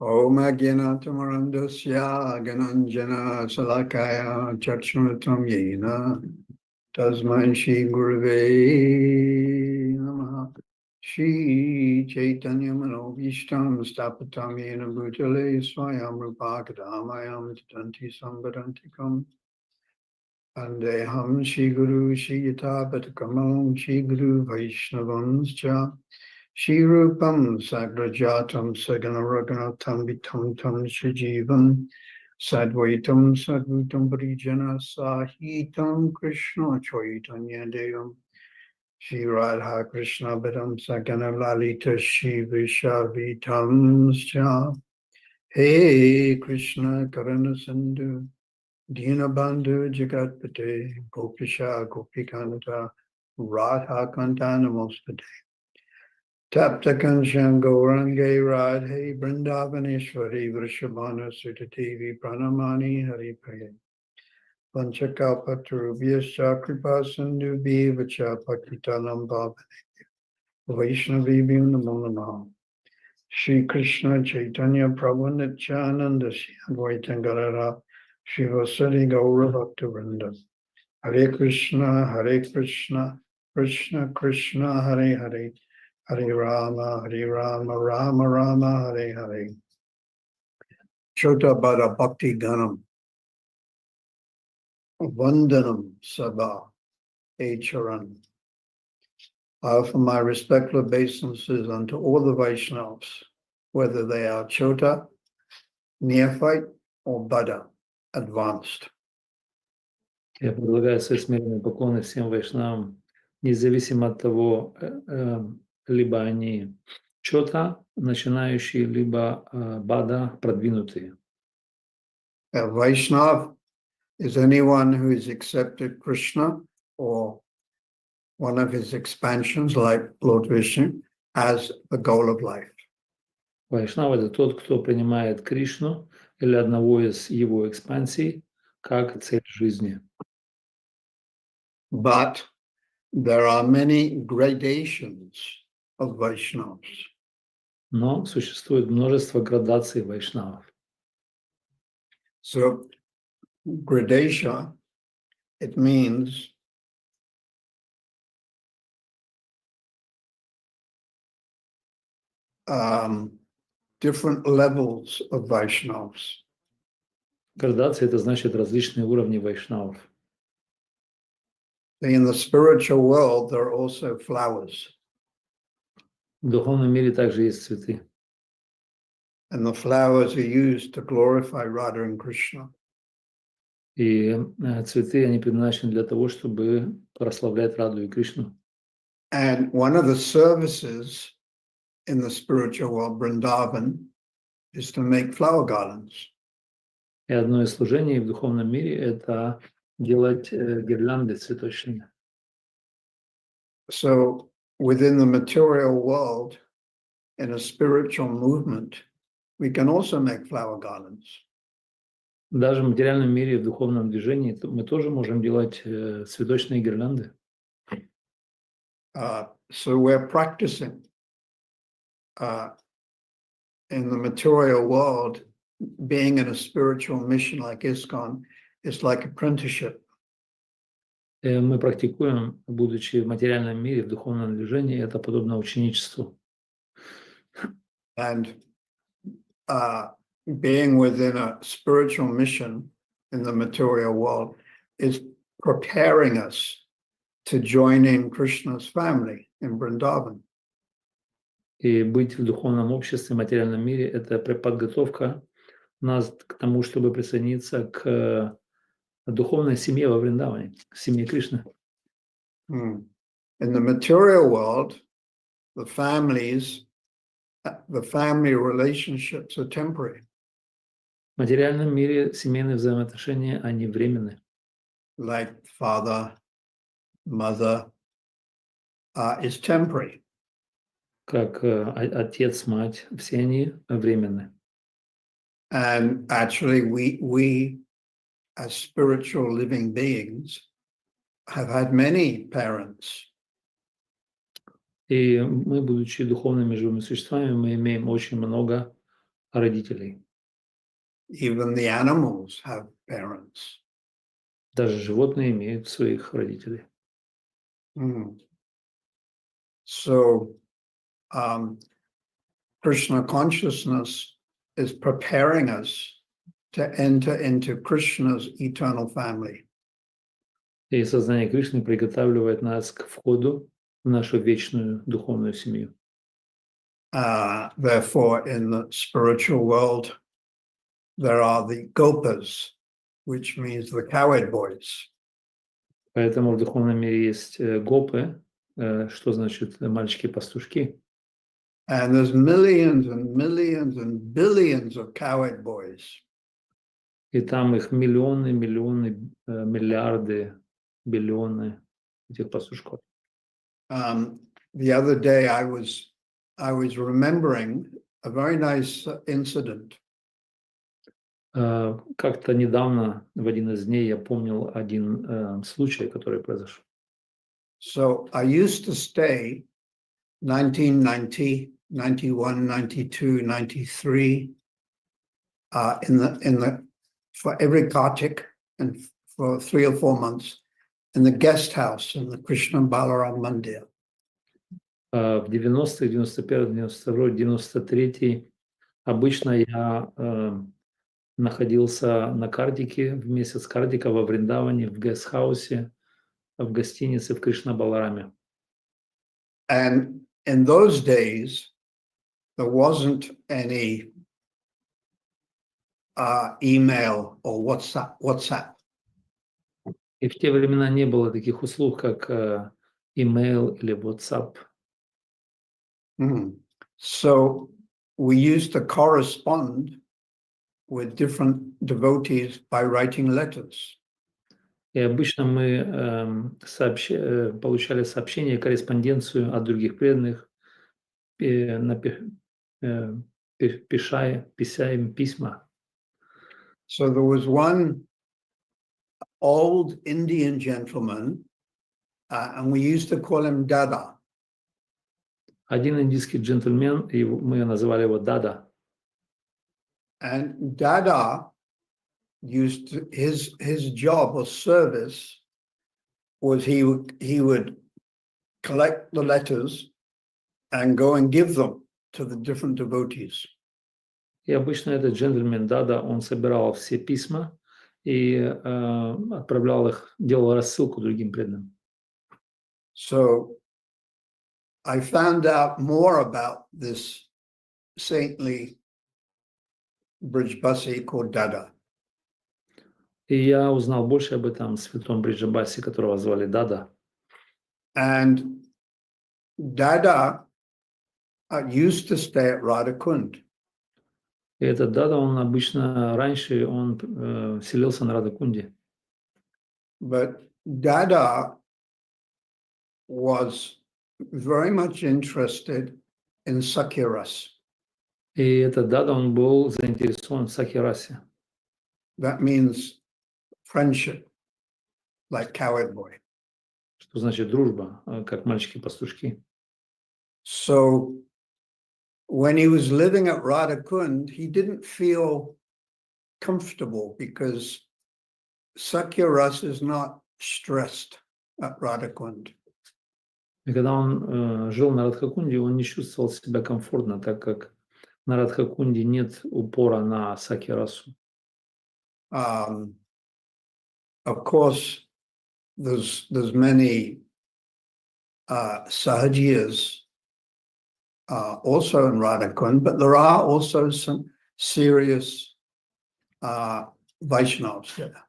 Om Agyanatamarandasya Gananjana Salakaya Chachmatam Yena Tasman Shri Gurave Namaha Shri Chaitanya Manobhishtam Stapatam Yena Bhutale Swayam Rupakadamayam Tatanti Sambarantikam Andeham Shri Guru Shri Yatapatakamal Shri Guru Vaishnavamscha Shri Rupam Sagrajatam Saganaraganatam Vitam Tam Shajivam Sadvaitam Sadvutam Parijana Sahitam Krishna Chaitanya Devam Shri Radha Krishna Bidam Sagana Lalita Shri Vishavitam Sya Hey Krishna Karana Sindhu Dinabandhu Jagatpate Gopisha Gopikanta Radha Kanta Namaste Tapta Kanshan Gaurange Radhe Vrindavaneshwari Vrishabhana Sutativi Pranamani Hari Priya Panchakalpatarubhyascha Kripa Sindhubhi Vacha Pakitalam Bhavane Vaishnavibhyo Namo Namaha Shri Krishna Chaitanya Prabhu Nityananda Shri Advaita Gadadhara Shivasari Gaura Bhakta Vrinda Hare Krishna Krishna Krishna Hare Hare Hare Rama, Rama Rama, Hare Hare. Chota Bada Bhakti Ganam, Vandanam Sabha, Charan. I offer my respectful obeisances unto all the Vaishnavas, whether they are Chota, neophyte, or Bada, advanced. Я предлагаю свои смиренные поклоны всем вайшнавам, независимо от того, либо они чота, начинающие, либо бада, продвинутые. A Vaishnav is anyone who has accepted Krishna or one of his expansions, like Lord Vishnu, as the goal of life. Вайшнав — это тот, кто принимает Кришну или одного из его экспансий как цель жизни. But there are many gradations of Vaishnavas. Но существует множество градаций вайшнавов. So gradation, it means different levels of Vaishnavas. Градация — это значит различные уровни вайшнавов. In the spiritual world, there are also flowers. В духовном мире также есть цветы. And the flowers are used to glorify Radha and Krishna. И цветы, они предназначены для того, чтобы прославлять Раду и Кришну. And one of the services in the spiritual world, Vrindavan, is to make flower garlands. И одно из служений в духовном мире — это делать гирлянды цветочные. So within the material world, in a spiritual movement, we can also make flower garlands. Даже в материальном мире, в духовном движении мы тоже можем делать цветочные гирлянды. So we're practicing in the material world. Being in a spiritual mission like ISKCON is like apprenticeship. Мы практикуем, будучи в материальном мире, в духовном движении, это подобно ученичеству. And being within a spiritual mission in the material world is preparing us to join in Krishna's family in Vrindavan. И быть в духовном обществе, в материальном мире — это подготовка нас к тому, чтобы присоединиться к духовной семье во Вриндаване, к семье Кришны. In the material world, the family relationships are temporary. В материальном мире семейные взаимоотношения, они временны. Like father, mother is temporary. Как отец, мать, все они временны. And actually, we as spiritual living beings have had many parents. И мы, будучи духовными живыми существами, мы имеем очень много родителей. Even the animals have parents. Даже животные имеют своих родителей. So Krishna consciousness is preparing us to enter into Krishna's eternal family. И сознание Кришны приготавливает нас к входу в нашу вечную духовную семью. Therefore, in the spiritual world, there are the gopas, which means the cowherd boys. Поэтому в духовном мире есть гопы, что значит мальчики-пастушки. And there's millions and millions and billions of cowherd boys. И там их миллионы, миллионы, миллиарды, биллионы этих пастушков. The other day I was remembering a very nice incident. Как-то недавно, в один из дней, я помнил один случай, который произошел. So I used to stay 1990, 91, 92, 93 in the for every Kartik and for 3 or 4 months in the guest house in the Krishna Balaram Mandir. В 90-х, 91-й, 92-й, 93-й обычно я находился на Кардике, в месяц Кардика во Вриндаване, в гестхаусе, в гостинице в Кришна-Балараме. And in those days, there wasn't any email or WhatsApp. И в те времена не было таких услуг, как email или WhatsApp. So we used to correspond with different devotees by writing letters. И обычно мы получали сообщения, корреспонденцию от других преданных, пися им письма. So there was one old Indian gentleman, and we used to call him Dada. Один индийский джентльмен, и мы называли его Дада. And Dada used to, his job or service was he would collect the letters and go and give them to the different devotees. И обычно этот джентльмен Дада, он собирал все письма и отправлял их, делал рассылку другим преданным. So I found out more about this saintly Brijbasi called Dada. И я узнал больше об этом святом Бриджабасе, которого звали Дада. And Dada used to stay at Radhakund. И этот Дада, он обычно раньше он селился на Радакунде. But Dada was very much interested in Sakyaras. И этот Дада, он был заинтересован в Сакьярасе. That means friendship, like cowherd boy. Что значит дружба, как мальчики-пастушки. So when he was living at Radhakund, he didn't feel comfortable because Sakyaras is not stressed at Radhakund. И когда он жил на Радхакунде, он не чувствовал себя комфортно, так как на Радхакунде нет упора на Сакьярасу. Of course, there's many Sahajiyas also in Radhakund, but there are also some serious Vaishnavas there.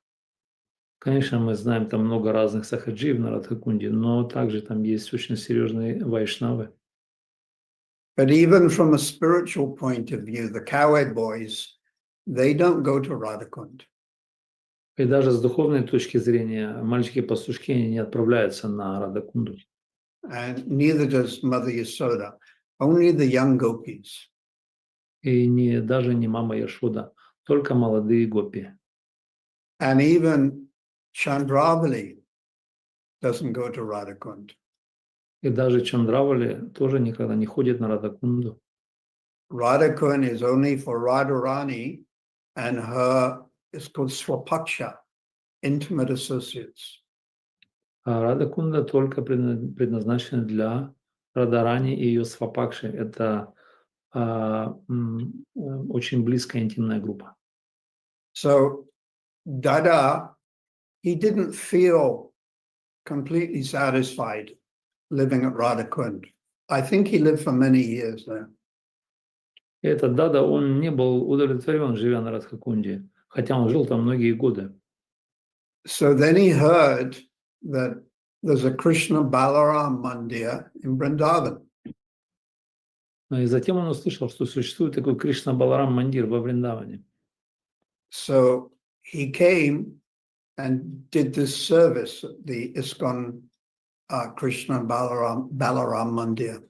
Конечно, мы знаем там много разных сахаджиев на Радхакунде, но также там есть очень серьезные вайшнавы. But even from a spiritual point of view, the cowherd boys, they don't go to Radhakund. И даже с духовной точки зрения мальчики-пастушки не отправляются на Радхакунду. And neither does Mother Yasoda, only the young gopis. И даже не мама Яшода, только молодые гопи. And even Chandravali doesn't go to Radhakund. И даже Чандравали тоже никогда не ходит на Радхакунду. Radhakund is only for Radharani and her, it's called Swapaksha, intimate associates. А Рада Кунда только предназначена для Радарани и ее свапакши. Это очень близкая интимная группа. So Dada, he didn't feel completely satisfied living at Radhakund. I think he lived for many years there. И этот Дада, он не был удовлетворен, живя на Радхакунде, хотя он жил там многие годы. So then he heard that there's a Krishna Balaram Mandir in Vrindavan. И затем он услышал, что существует такой Кришна Баларам Мандир во Вриндаване. So he came and did this service at the ISKCON Krishna Balaram Mandir.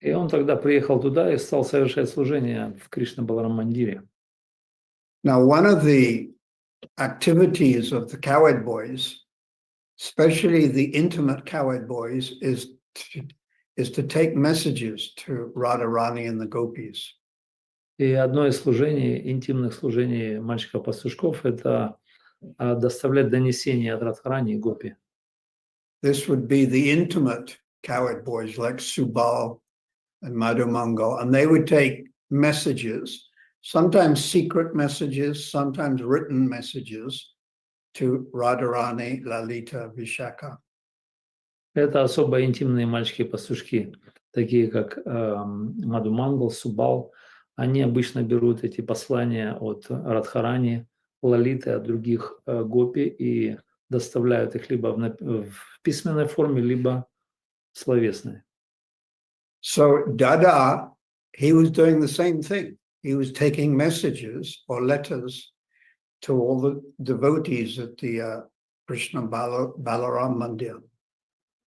И он тогда приехал туда и стал совершать служение в Кришна Баларам Мандире. Now, one of the activities of the cowherd boys, especially the intimate cowherd boys, is to take messages to Radharani and the gopis. И одно из служений, интимных служений мальчиков-пастушков, это доставлять донесения от Радхарани и Гопи. This would be the intimate cowherd boys like Subal and Madhumangal, and they would take messages, sometimes secret messages, sometimes written messages to Radharani, Lalita, Vishaka. Это особо интимные мальчики-пастушки, такие как Мадхумангал, Субал. Они обычно берут эти послания от Радхарани, Лалиты, от других гопи и доставляют их либо в письменной форме, либо словесной. So Dada, he was doing the same thing. He was taking messages or letters to all the devotees at the Krishna Balaram Mandir.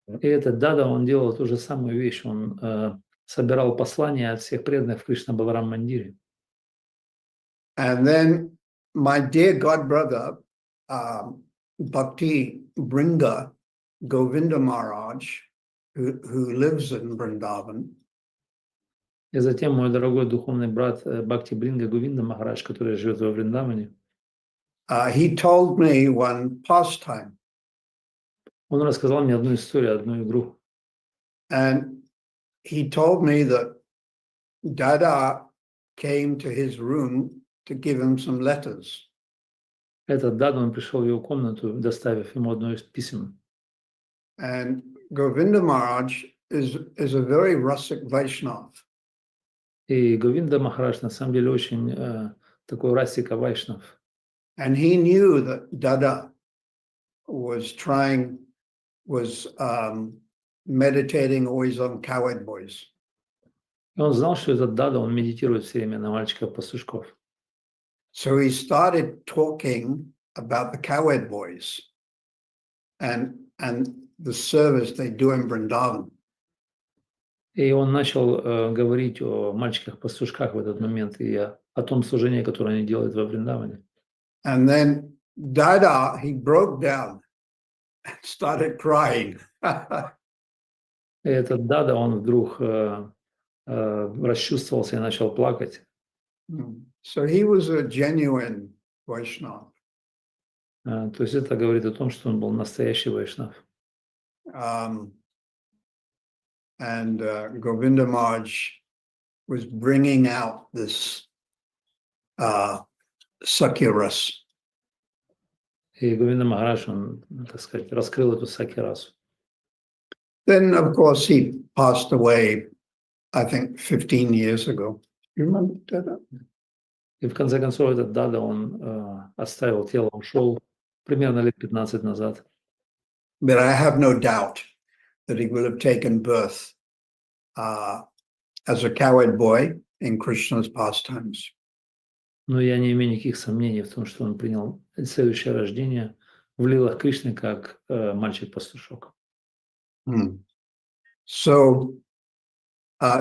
И этот Дада, он делал ту же самую вещь. Он собирал послания от всех преданных в Кришна Баларам Мандире. And then my dear god brother, Bhakti Bringa Govinda Maharaj, who lives in Vrindavan. И затем мой дорогой духовный брат Бхакти Бринга Говинда Махарадж, который живет во Вриндаване, He told me one pastime. он рассказал мне одну историю, одну игру. And he told me that Dada came to his room to give him some letters. Этот Дада, он пришел в его комнату, доставив ему одно из писем. And Govinda Maharaj is a very Rasic Vaishnav. И Говинда Махарадж на самом деле очень такой расика вайшнав. And he knew that Dada was meditating always on cowherd boys. И он знал, что этот Дада, он медитирует все время на мальчиков-пастушков. So he started talking about the cowherd boys and the service they do in Vrindavan. И он начал говорить о мальчиках-пастушках в этот момент и о том служении, которое они делают во Вриндаване. And then Dada, he broke down and started crying. И этот Дада, он вдруг расчувствовался и начал плакать. So he was a genuine Vaishnava. То есть это говорит о том, что он был настоящий вайшнав. And Govinda Maharaj was bringing out this Sakya-ras. И Говинда Махарадж, он, так сказать, раскрыл эту саки-расу. Then, of course, he passed away, I think, 15 years ago. You remember that? И в конце концов этот Дада, он оставил тело, ушел примерно лет 15 назад. But I have no doubt that he will have taken birth as a cowherd boy in Krishna's pastimes. Но я не имею никаких сомнений в том, что он принял следующее рождение в лилах Кришны как мальчик-пастушок. So,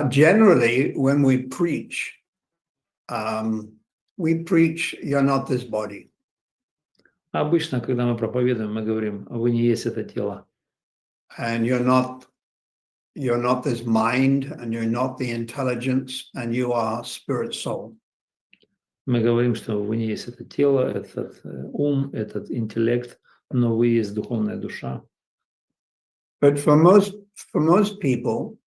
generally, when we preach, you're not this body. Обычно, когда мы проповедуем, мы говорим, вы не есть это тело. And you're not you're not this mind and you're not the intelligence and you are spirit soul. Мы говорим, что вы не есть это тело, этот ум, этот интеллект, но вы есть духовная душа. But for most people,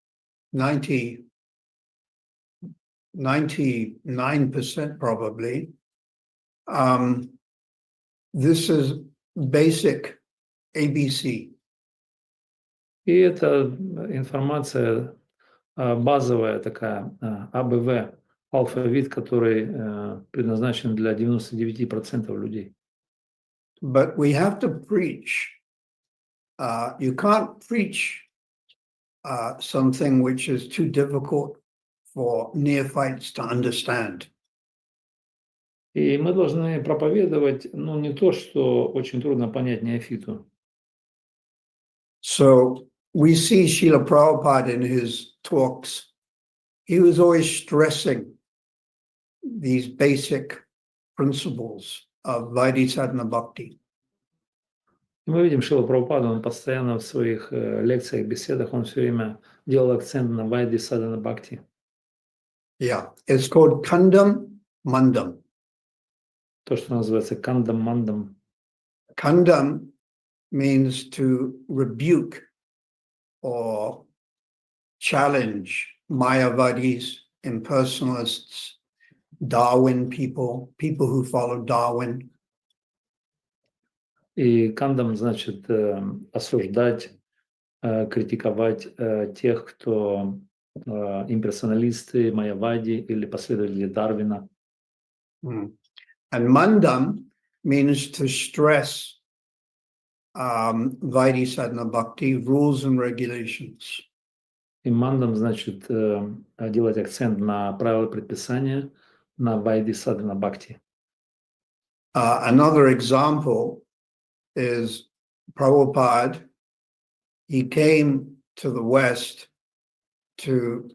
99% probably, this is basic ABC. И это информация базовая такая, АБВ, алфавит, который предназначен для 99% людей. But we have to preach. You can't preach something which is too difficult for neophytes to understand. И мы должны проповедовать, ну, не то, что очень трудно понять неофиту. So we see Srila Prabhupada in his talks, he was always stressing these basic principles of Vaidhi Sadhana Bhakti. Мы видим Шрила Прабхупаду, он постоянно в своих лекциях, беседах, он все время делал акцент на Вайди Садана Бхакти. Yeah, it's called Kandam Mandam. То, что называется кандам мандам. Kandam means to rebuke or challenge Mayavadis, impersonalists, Darwin people who follow Darwin. И кандам значит осуждать, критиковать тех, кто имперсоналисты, майявади или последователи Дарвина. And Mandam means to stress Vaidhi Sadhana Bhakti rules and regulations. И мандам значит делать акцент на правила предписания, на Вайди Садана Бхакти. Another example is Prabhupada. He came to the West to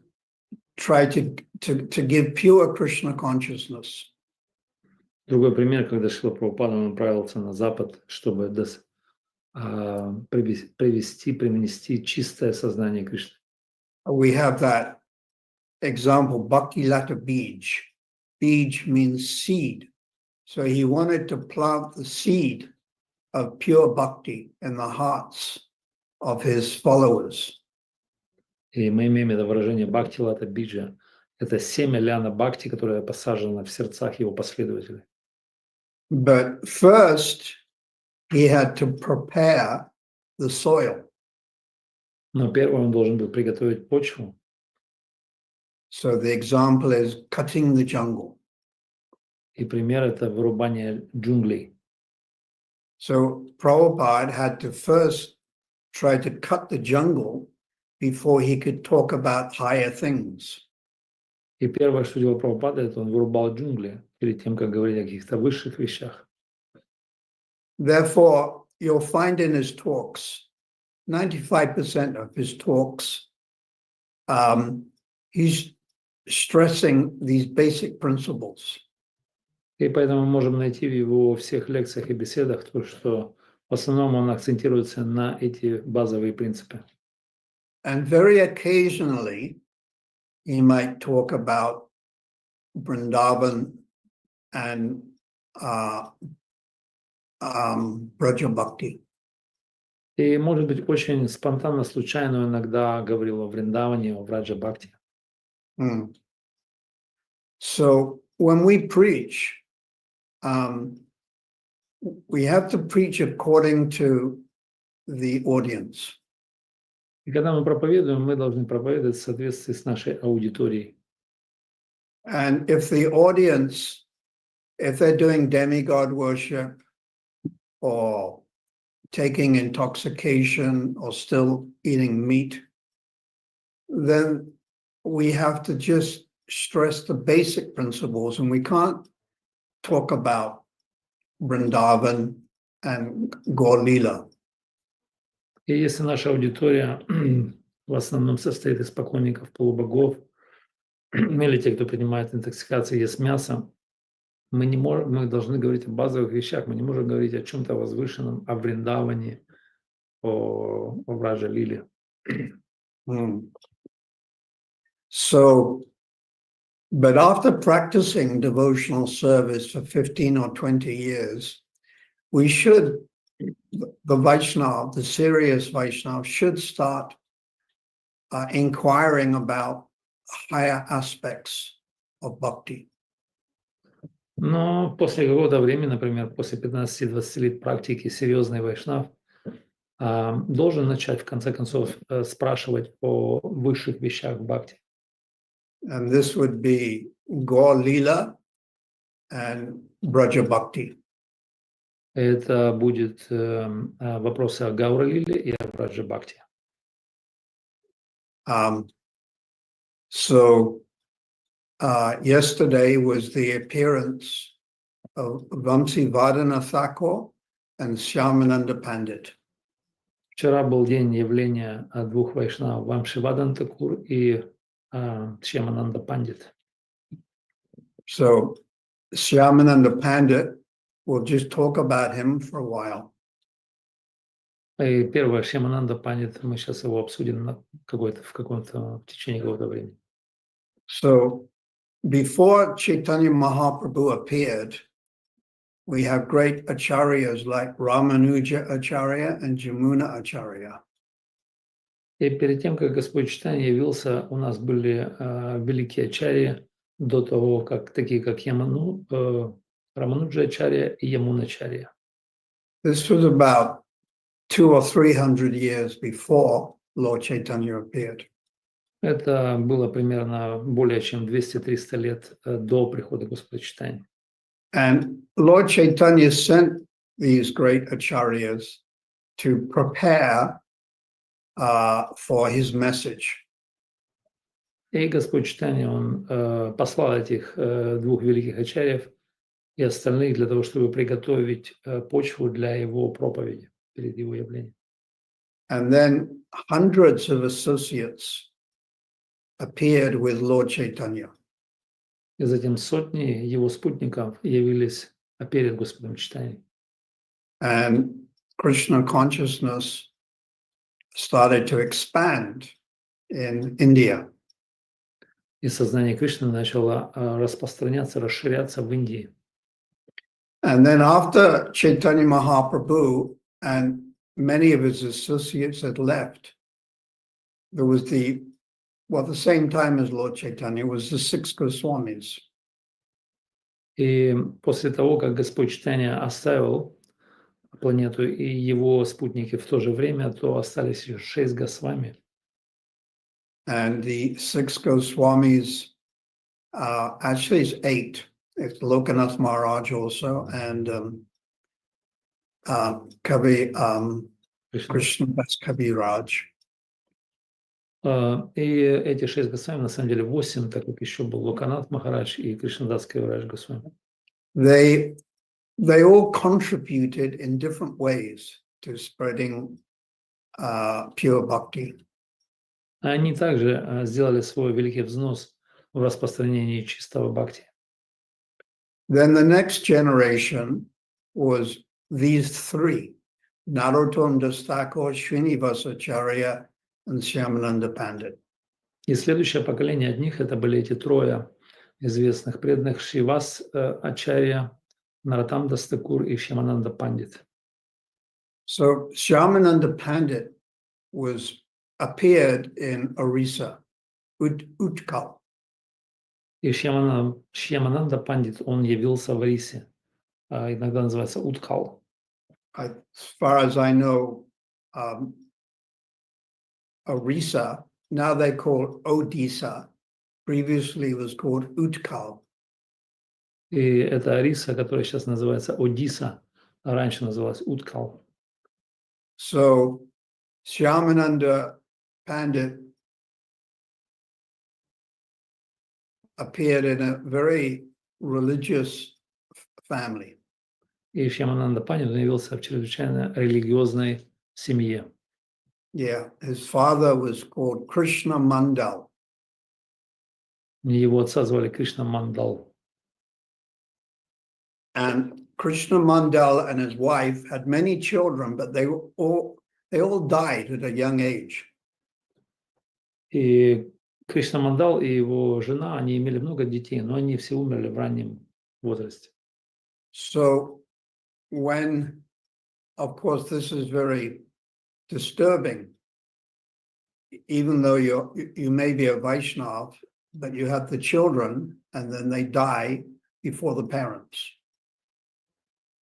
try to give pure Krishna consciousness. Другой пример, когда Шрила Прабхупада направился на Запад, чтобы привнести чистое сознание Кришны. We have that example, Bhakti Lata Bij. Bij means seed. So he wanted to plant the seed of pure bhakti in the hearts of his followers. И мы имеем это выражение Бхакти Лата Биджа. Это семя ляна Бхакти, которое посажено в сердцах его последователей. But first, he had to prepare the soil. Но первым он должен был приготовить почву. So the example is cutting the jungle. И пример это вырубание джунглей. So Prabhupada had to first try to cut the jungle before he could talk about higher things. И первое, что делал Прабхупада, это он вырубал джунгли перед тем, как говорить о каких-то высших вещах. Therefore, you'll find in his talks, 95% of his talks, he's stressing these basic principles. И поэтому мы можем найти в его всех лекциях и беседах то, что в основном он акцентируется на эти базовые принципы. And very occasionally, he might talk about Vrindavan and Braja Bhakti. И, может быть, очень спонтанно, случайно иногда говорил о Вриндаване, о Враджа Бхакти. So when we preach, we have to preach according to the audience. И когда мы проповедуем, мы должны проповедовать в соответствии с нашей аудиторией. And if the audience, if they're doing demigod worship or taking intoxication or still eating meat, then we have to just stress the basic principles, and we can't talk about Vrindavan and Gaur-lila. И если наша аудитория в основном состоит из поклонников полубогов или тех, кто принимает интоксикацию, ест мясо, мы должны говорить о базовых вещах, мы не можем говорить о чем-то возвышенном, о Вриндаване, о Враджа Лиле. Hmm. So, but after practicing devotional service for 15 or 20 years, we should, the Vaishnava, the serious Vaishnava, should start inquiring about higher aspects of bhakti. Но после какого-то времени, например, после 15-20 лет практики, серьезный вайшнав должен начать, в конце концов, спрашивать о высших вещах бхакти. And this would be Gaur Lila and Braja Bhakti. Это будет вопросы о Гаура-лиле и о Браджа Бхакти. So yesterday was the appearance of Vamsi Vadana Thakur and Shyamananda Pandit. Вчера был день явления двух вайшнавов, Вамшивадан Такур и Шьямананда Пандит. So Shyamananda Pandit, we'll just talk about him for a while. И первое, Шьямананда Пандит, мы сейчас его обсудим в течение какого-то времени. So before Chaitanya Mahaprabhu appeared, we have great acharyas like Ramanuja Acharya and Jamuna Acharya. И перед тем, как Господь Чайтанья явился, у нас были великие ачарьи до того, такие как Рамануджа Ачарья и Ямуна Ачарья. This was about 200 or 300 years before Lord Chaitanya appeared. Это было примерно более чем 200-300 лет до прихода Господа Чайтаньи. And Lord Chaitanya sent these great acharyas to prepare for his message. И Господь Чайтанья, он послал этих двух великих ачарьев и остальных для того, чтобы приготовить почву для его проповеди, перед его явлением. And then hundreds of associates appeared with Lord Chaitanya. И затем сотни его спутников явились перед Господом Чайтаньей. And Krishna consciousness started to expand in India. И сознание Кришны начало распространяться, расширяться в Индии. And then after Chaitanya Mahaprabhu and many of his associates had left, there was the same time as Lord Chaitanya was the 6 Goswamis. И после того, как Господь Чайтанья оставил планету и его спутники в то же время, то остались еще 6 Госвами. And the 6 Goswamis, actually it's 8. It's Lokanath Maharaj also, and Krishna Das Kaviraj. И эти 6 Госвами, на самом деле 8, так как еще был Локанат Махарадж и Кришнадас Кавирадж Госвами. They all contributed in different ways to spreading pure bhakti. Они также сделали свой великий взнос в распространении чистого бхакти. Then the next generation was these 3, Narottam Das Thakur, Srinivasacharya, and Shyamananda Pandit. И следующее поколение от них это были эти трое известных преданных Шривас Ачарья, Нароттам Дас Такур и Шьямананда Пандит. So Shyamananda Pandit appeared in Orissa, Utkal. И Шьямананда Пандит, он явился в Орисе, иногда называется Уткал. As far as I know, Orissa, now they call Odisha, previously was called Utkal. И это Ориса, которая сейчас называется Одисса, а раньше называлась Уткал. So Shyamananda Pandit appeared in a very religious family. И Шьямананда Пандит явился в чрезвычайно религиозной семье. Yeah, his father was called Krishna Mandal. Его отца звали Кришна Мандал. And Krishna Mandal and his wife had many children, but they all died at a young age. И Кришна Мандал и его жена, они имели много детей, но они все умерли в раннем возрасте. So when, of course, this is very disturbing, even though you may be a Vaishnav, but you have the children and then they die before the parents.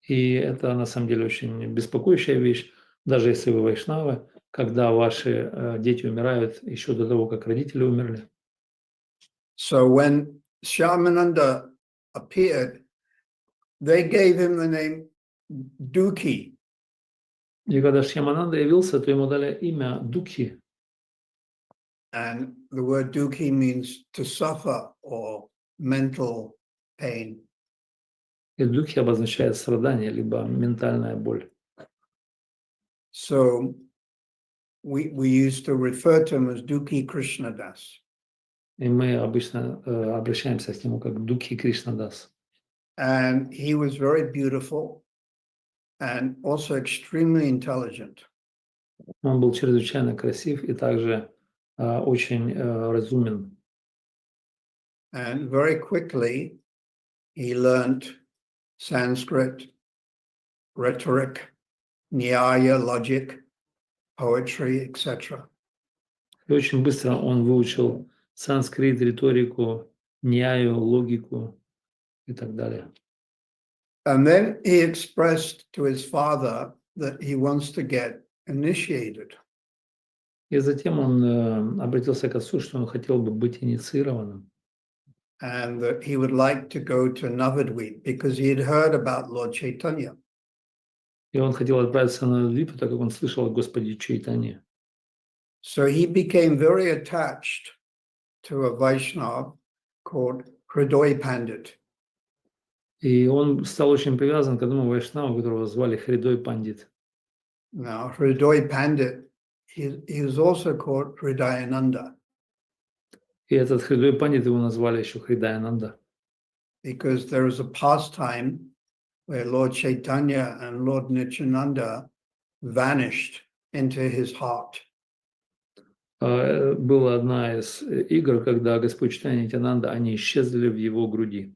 И это на самом деле очень беспокоящая вещь, даже если вы вайшнавы, когда ваши дети умирают еще до того, как родители умерли. So when Shyamananda appeared, they gave him the name Dukhi. И когда Шьямананда явился, то ему дали имя Дукхи. And the word Dukhi means to suffer or mental pain. И Дукхи обозначает страдание, либо ментальная боль. So we used to refer to him as Dukhi Krishnadas. И мы обычно обращаемся к нему как Дукхи Кришнадас. And he was very beautiful and also extremely intelligent. Он был чрезвычайно красив и также очень разумен. And very quickly he learned Sanskrit, rhetoric, nyaya, logic, poetry, etc. И очень быстро он выучил санскрит, риторику, ньяю, логику и так далее. And then he expressed to his father that he wants to get initiated. И затем он обратился к отцу, что он хотел бы быть инициированным. And that he would like to go to Navadvip because he had heard about Lord Chaitanya. И он хотел отправиться на Двипу, так как он слышал о Господе Чайтане. So he became very attached to a Vaishnava called Hridoy Pandit. И он стал очень привязан к одному вайшнаву, которого звали Хридой Пандит. Now, Hridoy Pandit, he was also called Hridayananda И этот Хридой Пандит его назвали еще Хридаянанда. because there was a pastime where Lord Chaitanya and Lord Nityananda vanished into his heart. Была одна из игр, когда Господь Чайтанья и Нитянанда, они исчезли в его груди.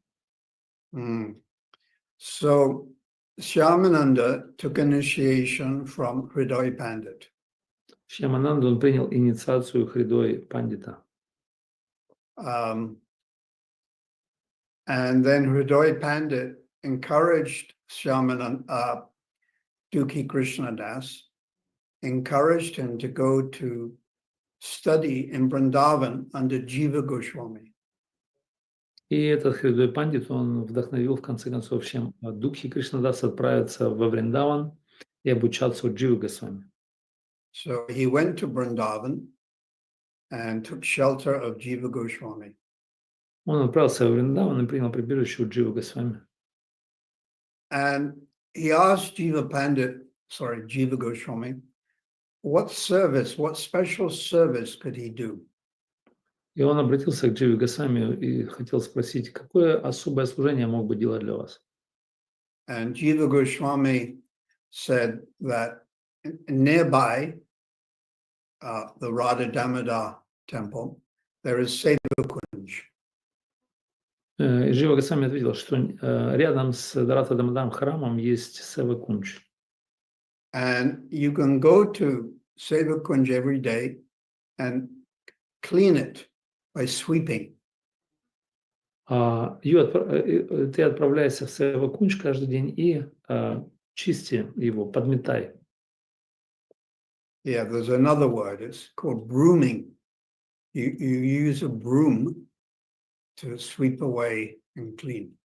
So Shyamananda took initiation from Hridoy Pandit. Шьямананда, он принял инициацию Хридой Пандита. And then Hridoy Pandit encouraged Shyamananda, Dukhi Krishnadas, encouraged him to go to study in Vrindavan under Jiva Goswami. И этот Хридой Пандит, он вдохновил, в конце концов, чем Дукхи Кришнадас отправиться во Вриндаван и обучаться у Дживы Госвами. So he went to Vrindavan and took shelter of Jiva Goswami. Он отправился в Вриндаван и принял прибежище у Дживы Госвами. And he asked Jiva Goswami, what special service could he do? И он обратился к Дживе Госвами и хотел спросить, какое особое служение мог бы делать для вас? And Jiva Goswami said that nearby the Radha Damodar temple, there is Seva Kunj. И Джива Госвами ответил, что рядом с Дарата Дамадаром храмом есть Сева Кунч. And you can go to Seva Kunj every day and clean it by sweeping. Ты отправляешься в Сева Кунч каждый день и чисти его, подметай. Yeah, there's another word. It's called brooming. You use a broom to sweep away and clean.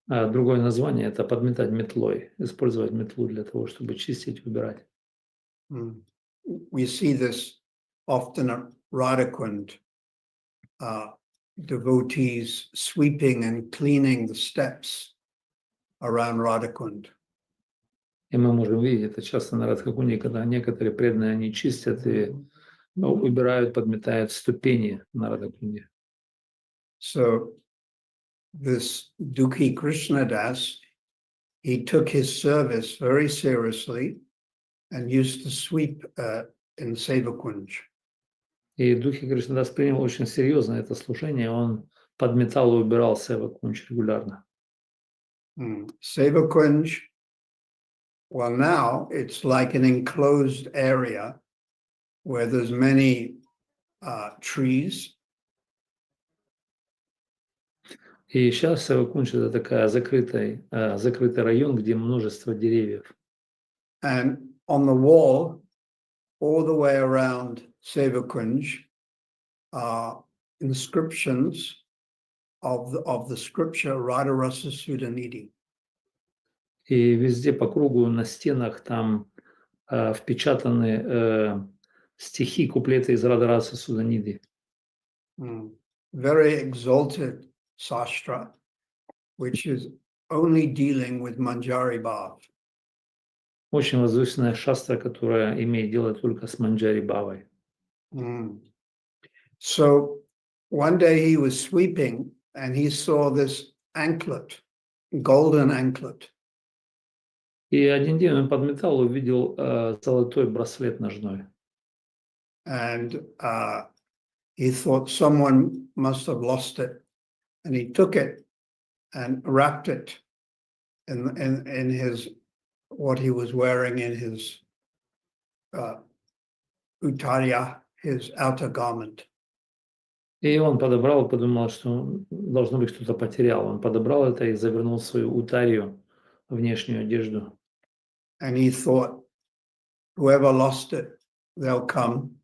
Другое название – это подметать метлой, использовать метлу для того, чтобы чистить, убирать. We see this often at Radhakund, devotees sweeping and cleaning the steps around Radhakund. И мы можем видеть это часто на Радхакунде, когда некоторые преданные, они чистят и убирают, подметают ступени на Радхакунде. So this Dukhi Krishnadas, he took his service very seriously and used to sweep in Seva Kunj. И Духи Кришнадас принял очень серьезно это служение, он подметал и убирал Сева Кунч регулярно. Seva Kunj, well, now it's like an enclosed area where there's many trees. И сейчас Сева Кунч это такая закрытый район, где множество деревьев. And on the wall, all the way around Seva Kunj, are inscriptions of the scripture Radharasa Sudhanidhi. И везде по кругу на стенах там впечатаны стихи, куплеты из Радharasa Sudhanidhi. Very exalted sastra, which is only dealing with Manjari Bhav. Очень возвышенная шастра, которая имеет дело только с Манджари Бавой. So one day he was sweeping and he saw this anklet, golden anklet. И один день он подметал, увидел золотой браслет ножной. And he thought someone must have lost it. And he took it and wrapped it in his, what he was wearing in his uttarya, his outer garment. И он подобрал, подумал, что должно быть кто-то потерял. Он подобрал это и завернул в свою утарию, внешнюю одежду. And he thought, whoever lost it, they'll come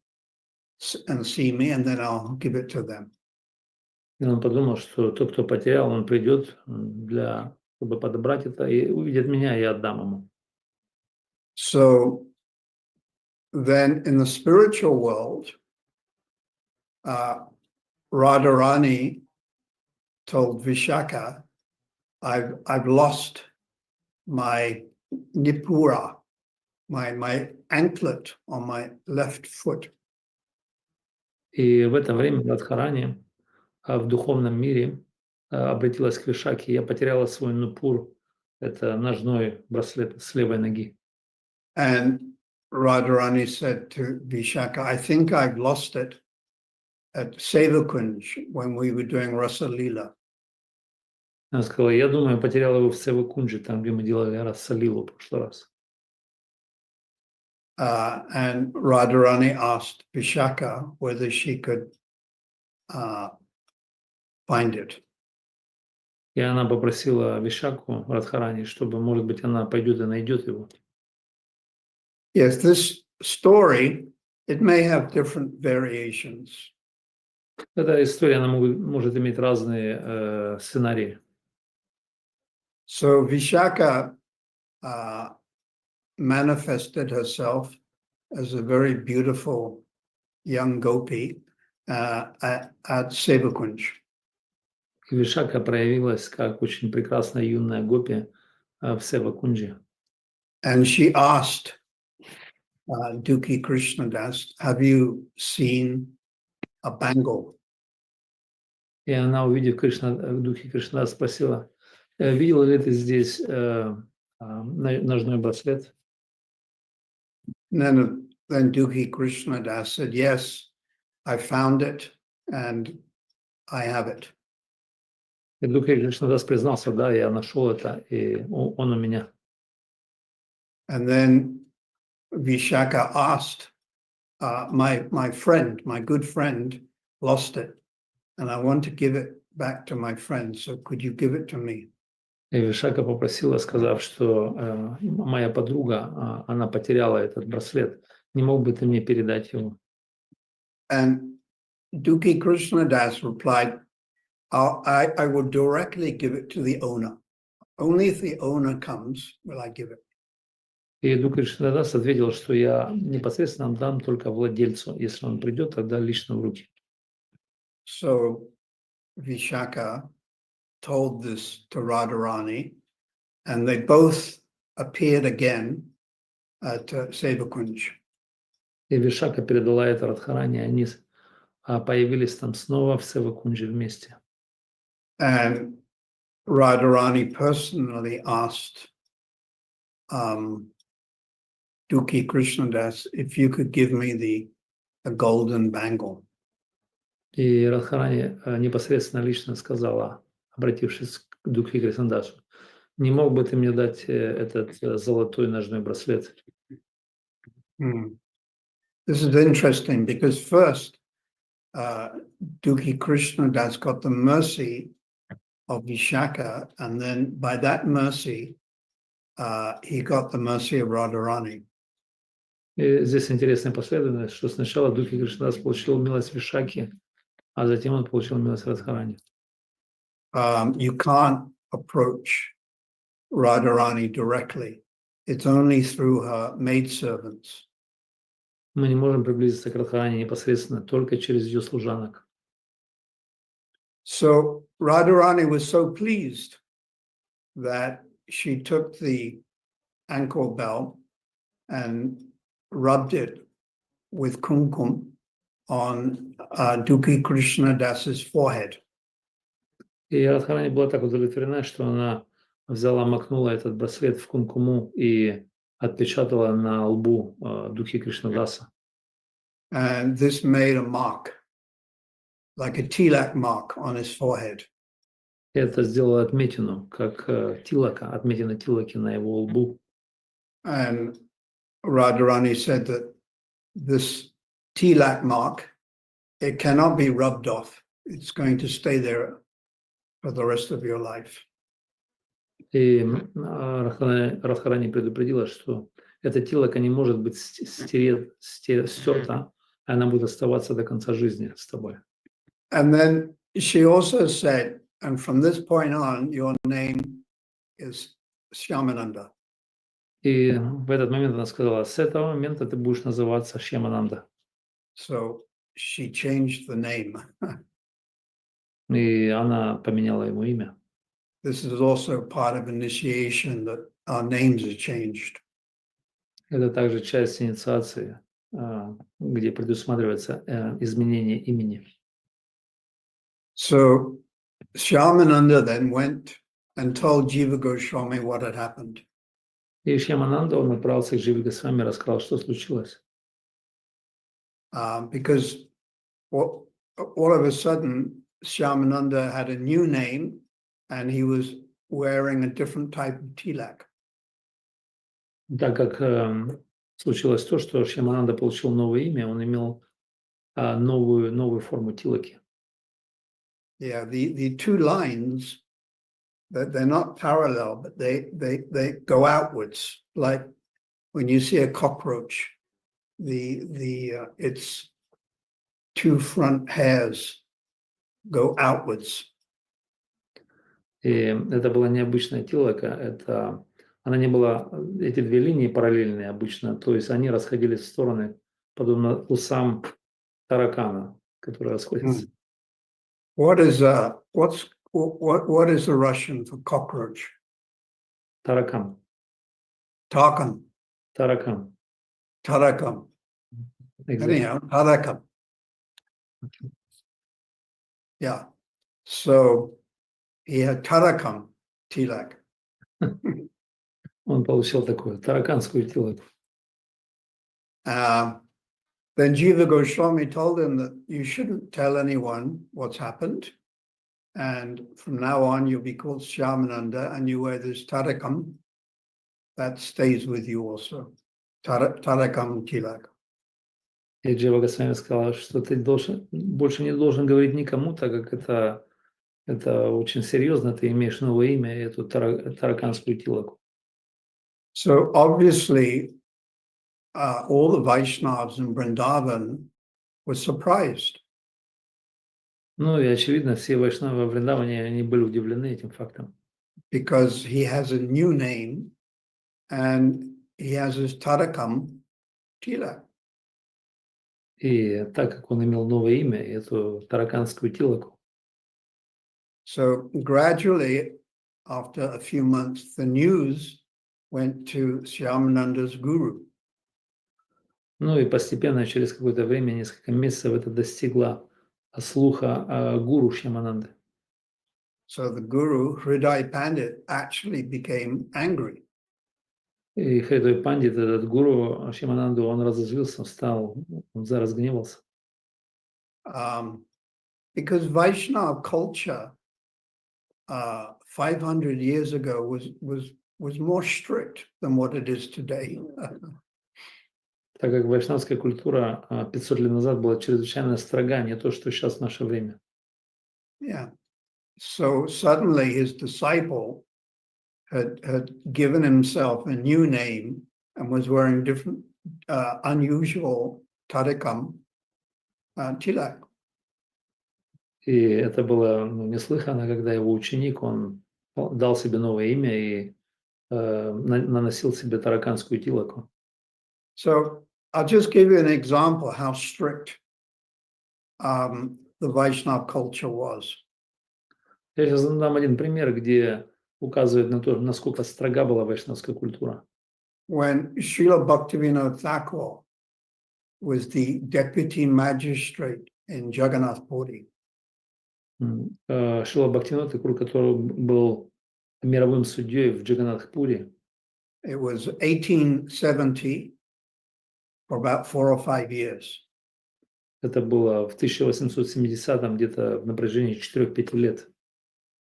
and see me, and then I'll give it to them. И он подумал, что тот, кто потерял, он придет, чтобы подобрать это, и увидит меня, и я отдам ему. So then in the spiritual world, Radharani told Vishaka, I've lost my nipura, my anklet on my left foot. И в это время Радхарани в духовном мире обратилась к Вишаке: я потеряла свой нупур, это ножной браслет с левой ноги. And Radharani said to Vishaka, I think I've lost it at Sevakunj when we were doing Rasa Lila. Она сказала: я думаю, я потеряла его в Севакунджи, там, где мы делали Раса Лилу в прошлый раз. And Radharani asked Vishaka whether she could find it. И она попросила Вишаку, Радхарани, чтобы, может быть, она пойдет и найдет его. Yes, this story, it may have different variations. Эта история, она может иметь разные сценарии. So Vishaka manifested herself as a very beautiful young gopi at Sevakunj. И Вишака проявилась как очень прекрасная юная гопи в Севакунджи. And she asked Dukhi Krishnadas, have you seen a bangle? И она, увидев Духи Кришнадас, спросила: видела ли ты здесь ножной браслет? Then Dukhi Krishnadas said, yes, I found it and I have it. И Духи Кришнадас признался: да, я нашел это, и он у меня. And then Vishaka asked, my friend, my good friend, lost it, and I want to give it back to my friend, so could you give it to me? И Вишака попросила, сказав, что моя подруга, она потеряла этот браслет, не мог бы ты мне передать его? And Dukhi Krishnadas replied, I will directly give it to the owner. Only if the owner comes will I give it. И Духи Кришнадас ответил, что я непосредственно дам только владельцу. Если он придет, тогда лично в руки. So Vishaka told this to Radharani, and they both appeared again at Sevakunj. И Вишака передала это Радхарани, они появились там снова в Севакунджи вместе. And Radharani personally asked Dukhi Krishnadas if you could give me a golden bangle. И Радхарани непосредственно лично сказала, обратившись к Дукхи Кришнадасу, не мог бы ты мне дать этот золотой ножной браслет? Hmm. This is interesting because first, Dukhi Krishna Das got the mercy of Vishaka, and then by that mercy, he got the mercy of Radharani. И здесь интересная последовательность, что сначала Дукхи Кришнадас получил милость Вишаки, а затем он получил милость Радхарани. You can't approach Radharani directly. It's only through her maidservants. Мы не можем приблизиться к Радхарани непосредственно, только через ее служанок. So Radharani was so pleased that she took the ankle bell and rubbed it with kumkum on Dukhi Krishna Das's forehead. И Радхарани была так удовлетворена, что она взяла, макнула этот браслет в кумкуму и отпечатала на лбу Дукхи Кришнадаса. And this made a mark, like a tilak mark on his forehead. Это сделало отметину, как тилака, отметина тилаки на его лбу. And Radharani said that this tilak mark, it cannot be rubbed off. It's going to stay there for the rest of your life. И Радхарани предупредила, что эта тилака не может быть стерта, она будет оставаться до конца жизни с тобой. And then she also said, and from this point on, your name is Shyamananda. И в этот момент она сказала, с этого момента ты будешь называться Шьямананда. So she changed the name. И она поменяла ему имя. This is also part of initiation that our names are changed. Это также часть инициации, где предусматривается изменение имени. So Shyamananda then went and told Jiva Goswami what had happened. И Шьямананда, он отправился к Дживе Госвами, рассказал, что случилось. Because all of a sudden, Shyamananda had a new name and he was wearing a different type of tilak. Так как случилось то, что Шьямананда получил новое имя, он имел новую форму тилаки. Yeah, the two lines, that they're not parallel, but they go outwards. Like when you see a cockroach, its two front hairs go outwards. И это была необычная тилака, она не была, эти две линии параллельные обычно, то есть они расходились в стороны, подобно усам таракана, который расходится. What is the Russian for cockroach? Таракан. Tarkan. Таракан. Tarakam. Exactly. Anyhow, tarakam. Yeah. So he had tarakam tilak. Он получил такую тараканскую тилаку. Then Jiva Goswami told him that you shouldn't tell anyone what's happened. And from now on, you'll be called Shyamananda, and you wear this tarakam. That stays with you also. Tarakam tilak. И Джива Госвами сказал, что ты больше не должен говорить никому, так как это очень серьезно, ты имеешь новое имя, эту тараканскую тилаку. So obviously, all the Vaishnavas in Vrindavan were surprised. Ну и очевидно, все вайшнавы во Вриндаване, они были удивлены этим фактом. Because he has a new name and he has his tarakam tilak. И так как он имел новое имя, эту тараканскую тилаку. So gradually, after a few months, the news went to Shyamananda's guru. Ну и постепенно, через какое-то время, несколько месяцев, это достигло слуха гуру Шьямананды. So the guru, Hriday Pandit, actually became angry. И Хридай Пандит, этот гуру Шьямананду, он разозлился, он разгневался. because Vaishnava culture 500 years ago was more strict than what it is today. Так как вайшнавская культура 500 лет назад была чрезвычайно строга, не то, что сейчас в наше время. Yeah. So suddenly his disciple had given himself a new name and was wearing different unusual tarikam tilak. И это было неслыханно, когда его ученик, он дал себе новое имя и наносил себе тараканскую тилаку. So I'll just give you an example how strict the Vaishnava culture was. Я сейчас дам один пример, где указывает на то, насколько строга была вайшнавская культура. When Srila Bhaktivinoda Thakur was the deputy magistrate in Jagannath Puri, Шрила Бхактивинода Тхакур, который был мировым судьей в Джаганнатхпуре, it was 1870 for about 4 or 5 years. это было в 1870-м, где-то в напряжении 4-5 лет.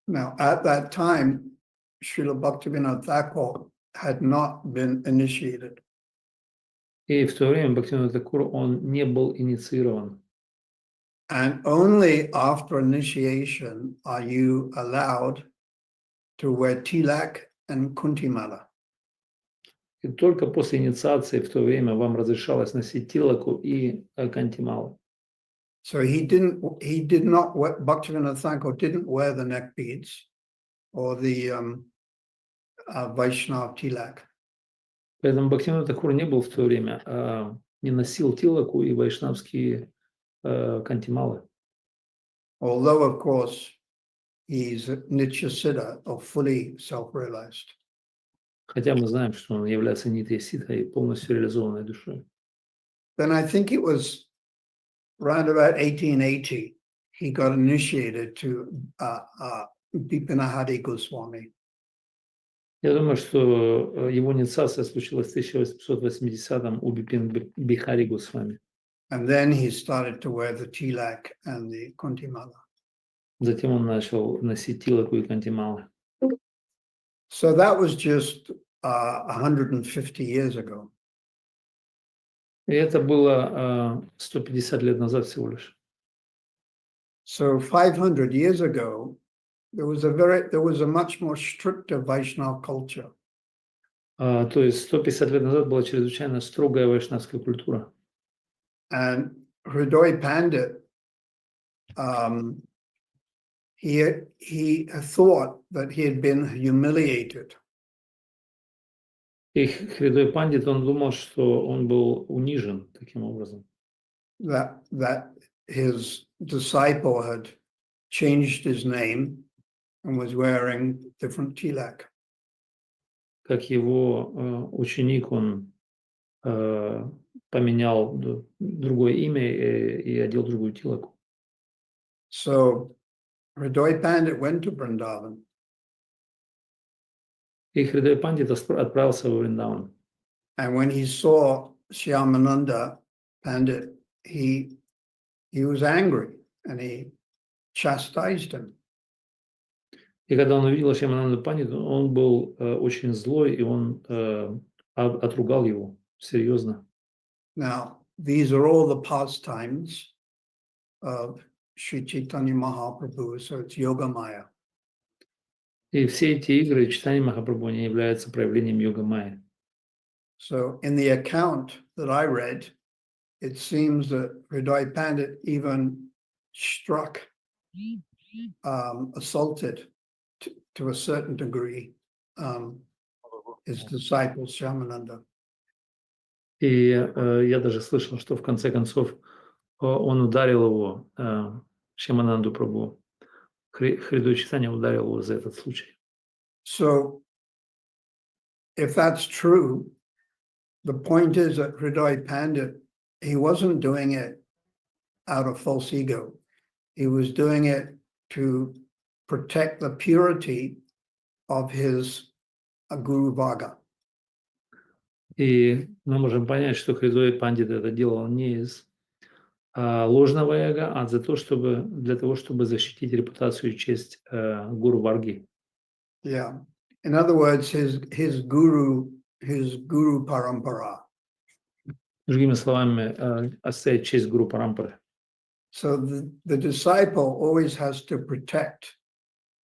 Now, at that time, Srila Bhaktivinoda Thakur had not been initiated. И в то время Бхактивинода Тхакур, он не был инициирован. And only after initiation are you allowed to wear tilak and kuntimala. И только после инициации в то время вам разрешалось носить тилаку и кантималу. So he did not, Bhaktivinoda Thakur didn't wear the neck beads or the Vaishnava tilak. Поэтому Бхактивинода Тхакур не был в то время, не носил тилаку и вайшнавские кантималы. Although, of course, he's Nitya Siddha or fully self-realized. Хотя мы знаем, что он является нитой ситхой, полностью реализованной душой. Then I think it was around about 1880, he got initiated to Dipinahari Goswami. Я думаю, что его инициация случилась в 1880-м у Бихари Госвами. And then he started to wear the tilak and the kuntimala. Затем он начал носить тилаку и кантималы. So that was just 150 years ago. И это было 150 лет назад всего лишь. So 500 years ago, there was a much more stricter Vaishnava culture. То есть 150 лет назад была чрезвычайно строгая вайшнавская культура. And Hridoy Pandit, he thought that he had been humiliated. И Хридой Пандит, он думал, что он был унижен таким образом. That his disciple had changed his name and was wearing different tilak. Как его ученик, он поменял другое имя и одел другую тилаку. So Hridoy Pandit went to Vrindavan. И Хридой Пандит отправился во Вриндаван. And when he saw Shyamananda Pandit, he was angry and he chastised him. И когда он увидел Шьямананду Пандиту, он был очень злой, и он отругал его серьезно. Now, these are all the pastimes of Sri Chaitanya Mahaprabhu, so it's Yoga Maya. И все эти игры Чайтаньи Махапрабху, они являются проявлением йога майя. So in the account that I read, it seems that Hridoy Pandit even struck, assaulted to a certain degree, his disciple Shyamananda. И я даже слышал, что в конце концов он ударил его, Шьямананду Прабху. Хридой Чайтанья ударил его за этот случай. So if that's true, the point is that Hridoy Pandit, he wasn't doing it out of false ego. He was doing it to protect the purity of his Guru Varga. И мы можем понять, что Хридой Пандит это делал не из ложного эго, а для того, чтобы защитить репутацию и честь гуру Варги. Yeah. In other words, his guru parampara. Другими словами, отстоять честь гуру Парампары. So the disciple always has to protect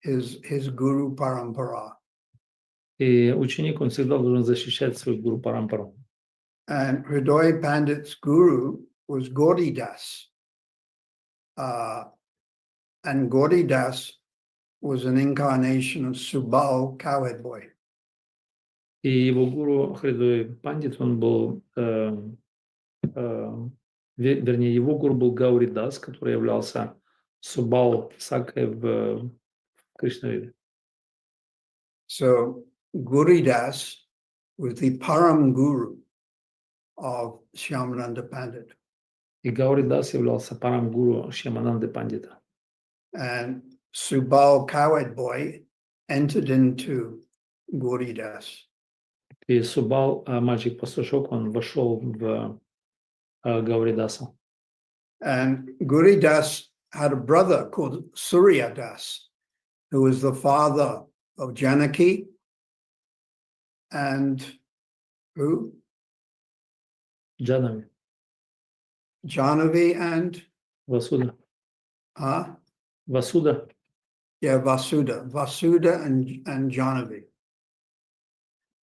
his guru parampara. И ученик, он всегда должен защищать свою гуру Парампару. And Hridoy Pandit's guru was Gauri Das. And Gauri Das was an incarnation of Subal Cowhead Boy. И его гуру Хридой Пандит, он был, вернее, его гуру был Гаури Дас, который являлся Субал Сакой в Кришнавиде. So Gauri Das was the Param Guru of Shyamananda Pandit. И Гаури Дас являлся парам гуру Шьямананды Пандита. And Subal Cowhead Boy entered into Gauri Das. И Субал, мальчик-пастушок, он вошел в Гаури Даса. And Gauri Das had a brother called Surya Das, who was the father of Janaki and who? Джанави, Jahnavi and Васуда. Vasudha and Jahnavi.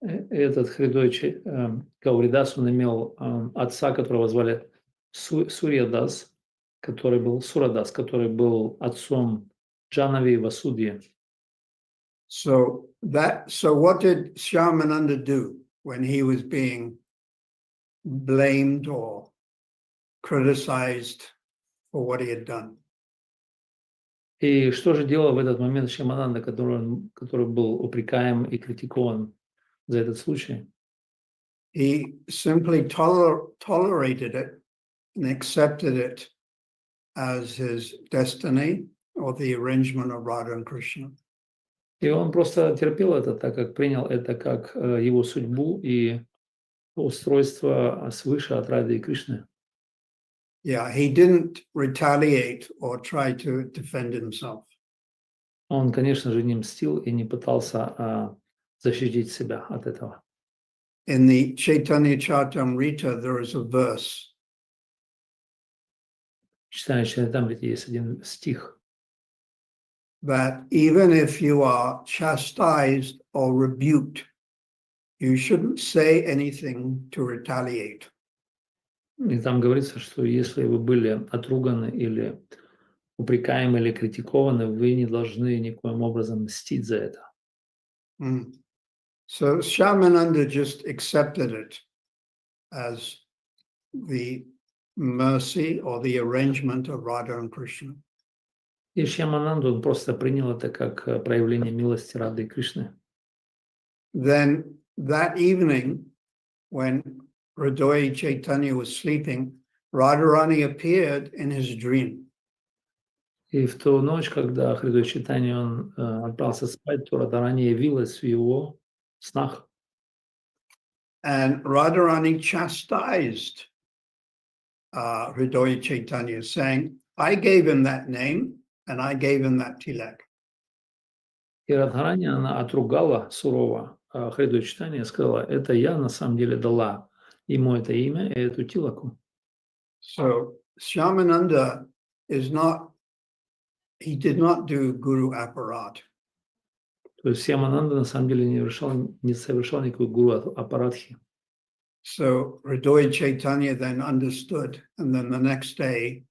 Этот Хридой Гауридас, он имел отца, которого звали Сурьядас, который был Сурадас, который был отцом Джанави и Васудьи. So what did Shyamananda do when he was being blamed or criticized for what he had done? И что же делал в этот момент Шьямананда, который был упрекаем и критикован за этот случай? He simply tolerated it and accepted it as his destiny or the arrangement of Radha and Krishna. И он просто терпел это, так как принял это как его судьбу и устройство свыше от Рады и Кришны. Yeah, he didn't retaliate or try to defend himself. Он, конечно же, не мстил и не пытался защитить себя от этого. In the Chaitanya Charitamrita, there is a verse. В Читании Чаритамрите есть один стих, That even if you are chastised or rebuked, you shouldn't say anything to retaliate. и там говорится, что если вы были отруганы или упрекаемы или критикованы, вы не должны никоим образом мстить за это. So Shyamananda just accepted it as the mercy or the arrangement of Radha and Krishna. И Шьямананда, он просто принял это как проявление милости Рады и Кришны. Then that evening, when Hridoy Chaitanya was sleeping, Radharani appeared in his dream. И в ту ночь, когда Хридой Чайтанья, он отправился спать, то Радхарани явилась в его снах. And Radharani chastised Hridoy Chaitanya, saying, I gave him that name and I gave him that tilak. И Радхарани, она отругала сурово Хридой Чайтанья и сказала, это я на самом деле дала ему это имя и эту тилаку. So Shyamananda he did not do guru apparat. То есть Шьямананда на самом деле не совершал никакой гуру аппаратхи. So Hridoy Chaitanya then understood, and then the next day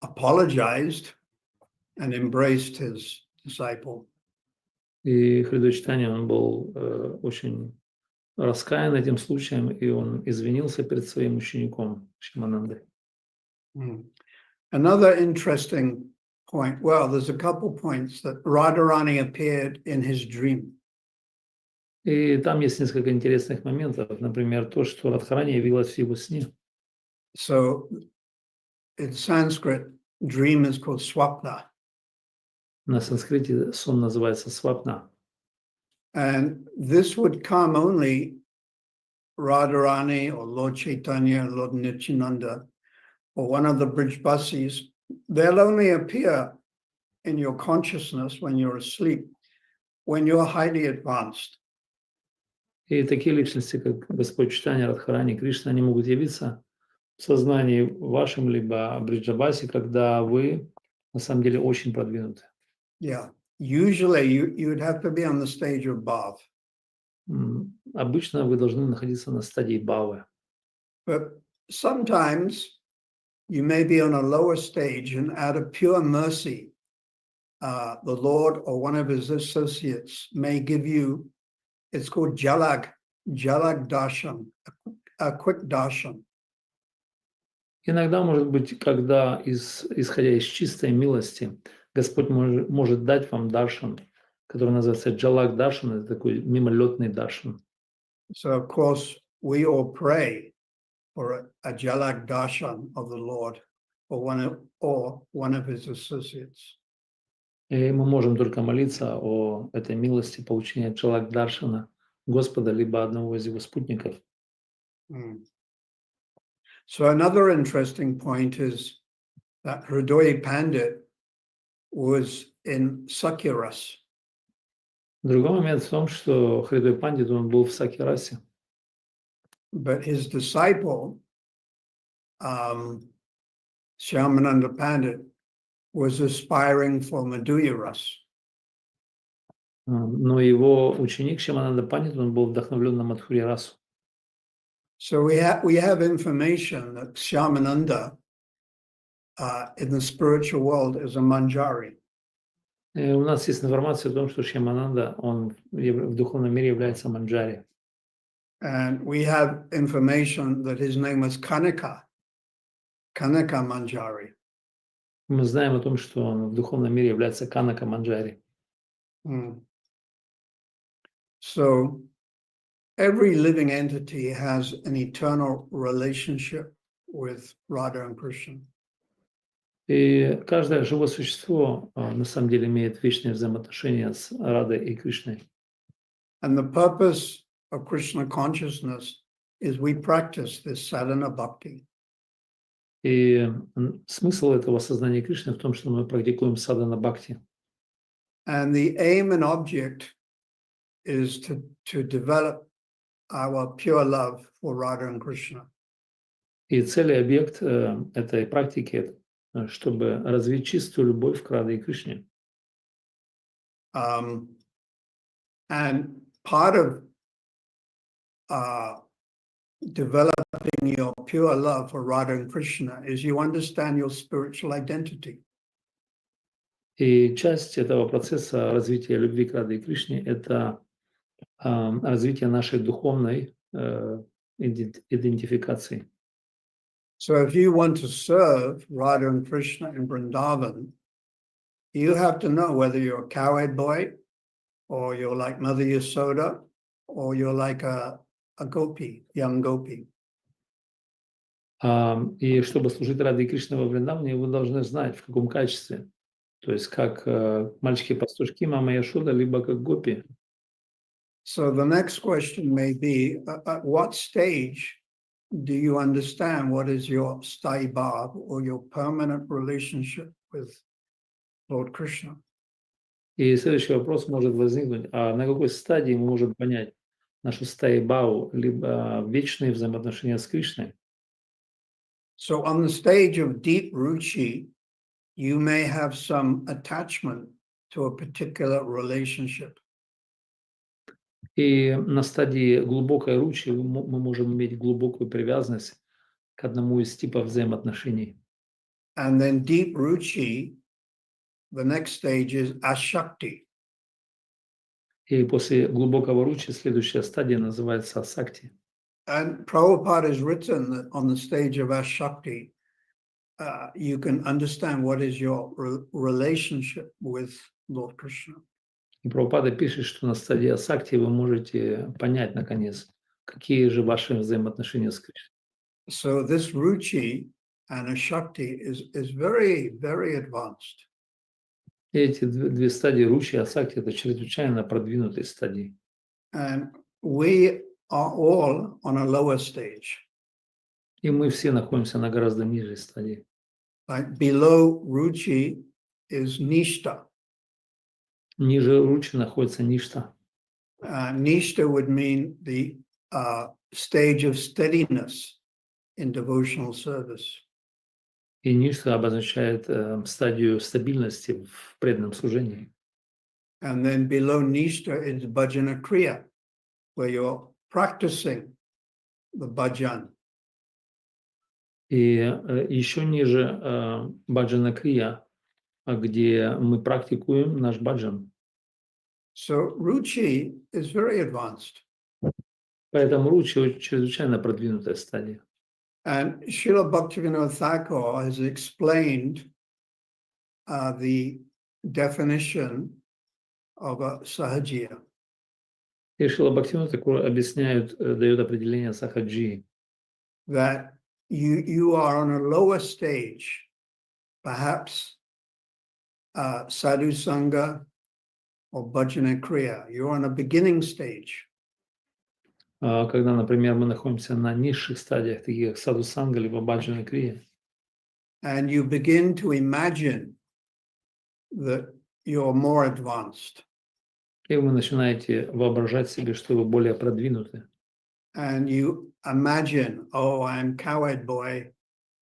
apologized and embraced his disciple. И Хридой Чайтанья, он был очень раскаян этим случаем, и он извинился перед своим учеником Шьяманандой. Another interesting point, well, there's a couple points that Radharani appeared in his dream. И там есть несколько интересных моментов. Например, то, что Радхарани явилась в его сне. So in Sanskrit, dream is called swapna. На санскрите сон называется свапна. And this would come only Radharani or Lord Chaitanya, Lord Nityananda, or one of the bridge buses, they'll only appear in your consciousness when you're asleep, when you're highly advanced. И такие личности, как Господь Чайтанья, Радхарани, Кришна, они могут явиться в сознании вашем, либо Бриджабасе, когда вы на самом деле очень продвинуты. Yeah. Usually you would have to be on the stage of Bhav. Обычно вы должны находиться на стадии бхавы. But sometimes you may be on a lower stage, and out of pure mercy, the Lord or one of his associates may give you, it's called jalag darshan, a quick darshan. Иногда, может быть, когда, исходя из чистой милости, Господь может дать вам даршан, который называется джалак даршан, это такой мимолетный даршан. So, of course, we all pray for a jalag darshan of the Lord or one of his associates. И мы можем только молиться о этой милости получения джалак даршана Господа, либо одного из его спутников. So another interesting point is that Hridoy Pandit was in Sakyaras. Другой момент в том, что Хридой Пандит, он был в Сакьярасе. But his disciple, Shyamananda Pandit, was aspiring for Madhurya Ras. Но его ученик Шьямананда Пандит, он был вдохновлен на Мадхурья расу. So we have information that Shyamananda in the spiritual world is a manjari. И у нас есть информация о том, что Шьямананда, он в духовном мире является манджари. And we have information that his name was Kanaka Manjari. Мы знаем о том, что он в духовном мире является Канака Манджари. So every living entity has an eternal relationship with Radha and Krishna. И каждое живое существо на самом деле имеет вечные взаимоотношения с Радой и Кришной. And the purpose of Krishna consciousness is we practice this sadhana bhakti. И смысл этого сознания Кришны в том, что мы практикуем садхана бхакти. And the aim and object is to develop our pure love for Radha and Krishna. И цель и объект этой практики – чтобы развить чистую любовь к Раде и Кришне. And part of developing your pure love for Radha and Krishna is you understand your spiritual identity. И часть этого процесса развития любви к Раде и Кришне – это развитие нашей духовной идентификации. So if you want to serve Radha and Krishna in Vrindavan, you have to know whether you're a cowherd boy, or you're like Mother Yasoda, or you're like a gopi, young gopi. И чтобы служить Раде и Кришне во Вриндаване, вы должны знать, в каком качестве. То есть как мальчики-пастушки, мама Яшода, либо как гопи. So the next question may be, at what stage do you understand what is your sthai bhav or your permanent relationship with Lord Krishna? И следующий вопрос может возникнуть, а на какой стадии мы можем понять нашу стаи бхаву, либо вечные взаимоотношения с Кришной? So on the stage of deep ruchi, you may have some attachment to a particular relationship. И на стадии глубокой ручи мы можем иметь глубокую привязанность к одному из типов взаимоотношений. And then deep ruchi, the next stage is ashakti. И после глубокого ручи следующая стадия называется асакти. And Prabhupada has written that on the stage of ashakti, you can understand what is your relationship with Lord Krishna. И Прабхупада пишет, что на стадии асакти вы можете понять, наконец, какие же ваши взаимоотношения с Кришной. So this ruchi and ashakti is very, very advanced. И эти две стадии ручи и асакти – это чрезвычайно продвинутые стадии. And we are all on a lower stage. И мы все находимся на гораздо ниже стадии. Like below ruchi is nishta. Ниже ручи находится ништа. Nishta would mean the stage of steadiness in devotional service. И ништа обозначает стадию стабильности в преданном служении. And then below nishta is bhajana kriya, where you're practicing the bhajan. И еще ниже баджана крия, где мы практикуем наш баджан. So ruchi is very advanced. Поэтому ручи чрезвычайно продвинутая стадия. And Srila Bhaktivinoda Thakur has explained the definition of a sahajiya. И Шрила Бхактивинода Тхакур объясняет, дает определение сахаджи. That you are on a lower stage, perhaps sadhu sangha or bhajana kriya. You're on a beginning stage. Когда, например, мы находимся на низших стадиях, таких как саду-санга либо баджана крия, And you begin to imagine that you're more advanced. и вы начинаете воображать себе, что вы более продвинуты. And you imagine, oh, I'm cowherd boy,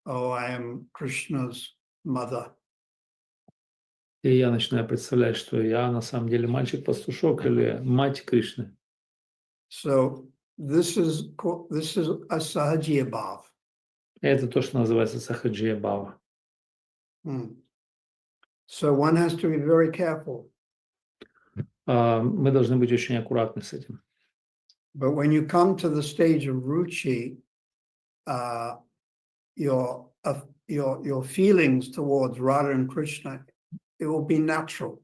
oh, I am Krishna's mother. И я начинаю представлять, что я на самом деле мальчик-пастушок или мать Кришны. So this is a sahajiya bhav. Это то, что называется сахаджия бхава. So one has to be very careful. Мы должны быть очень аккуратны с этим. But when you come to the stage of ruchi, your feelings towards Radha and Krishna, it will be natural.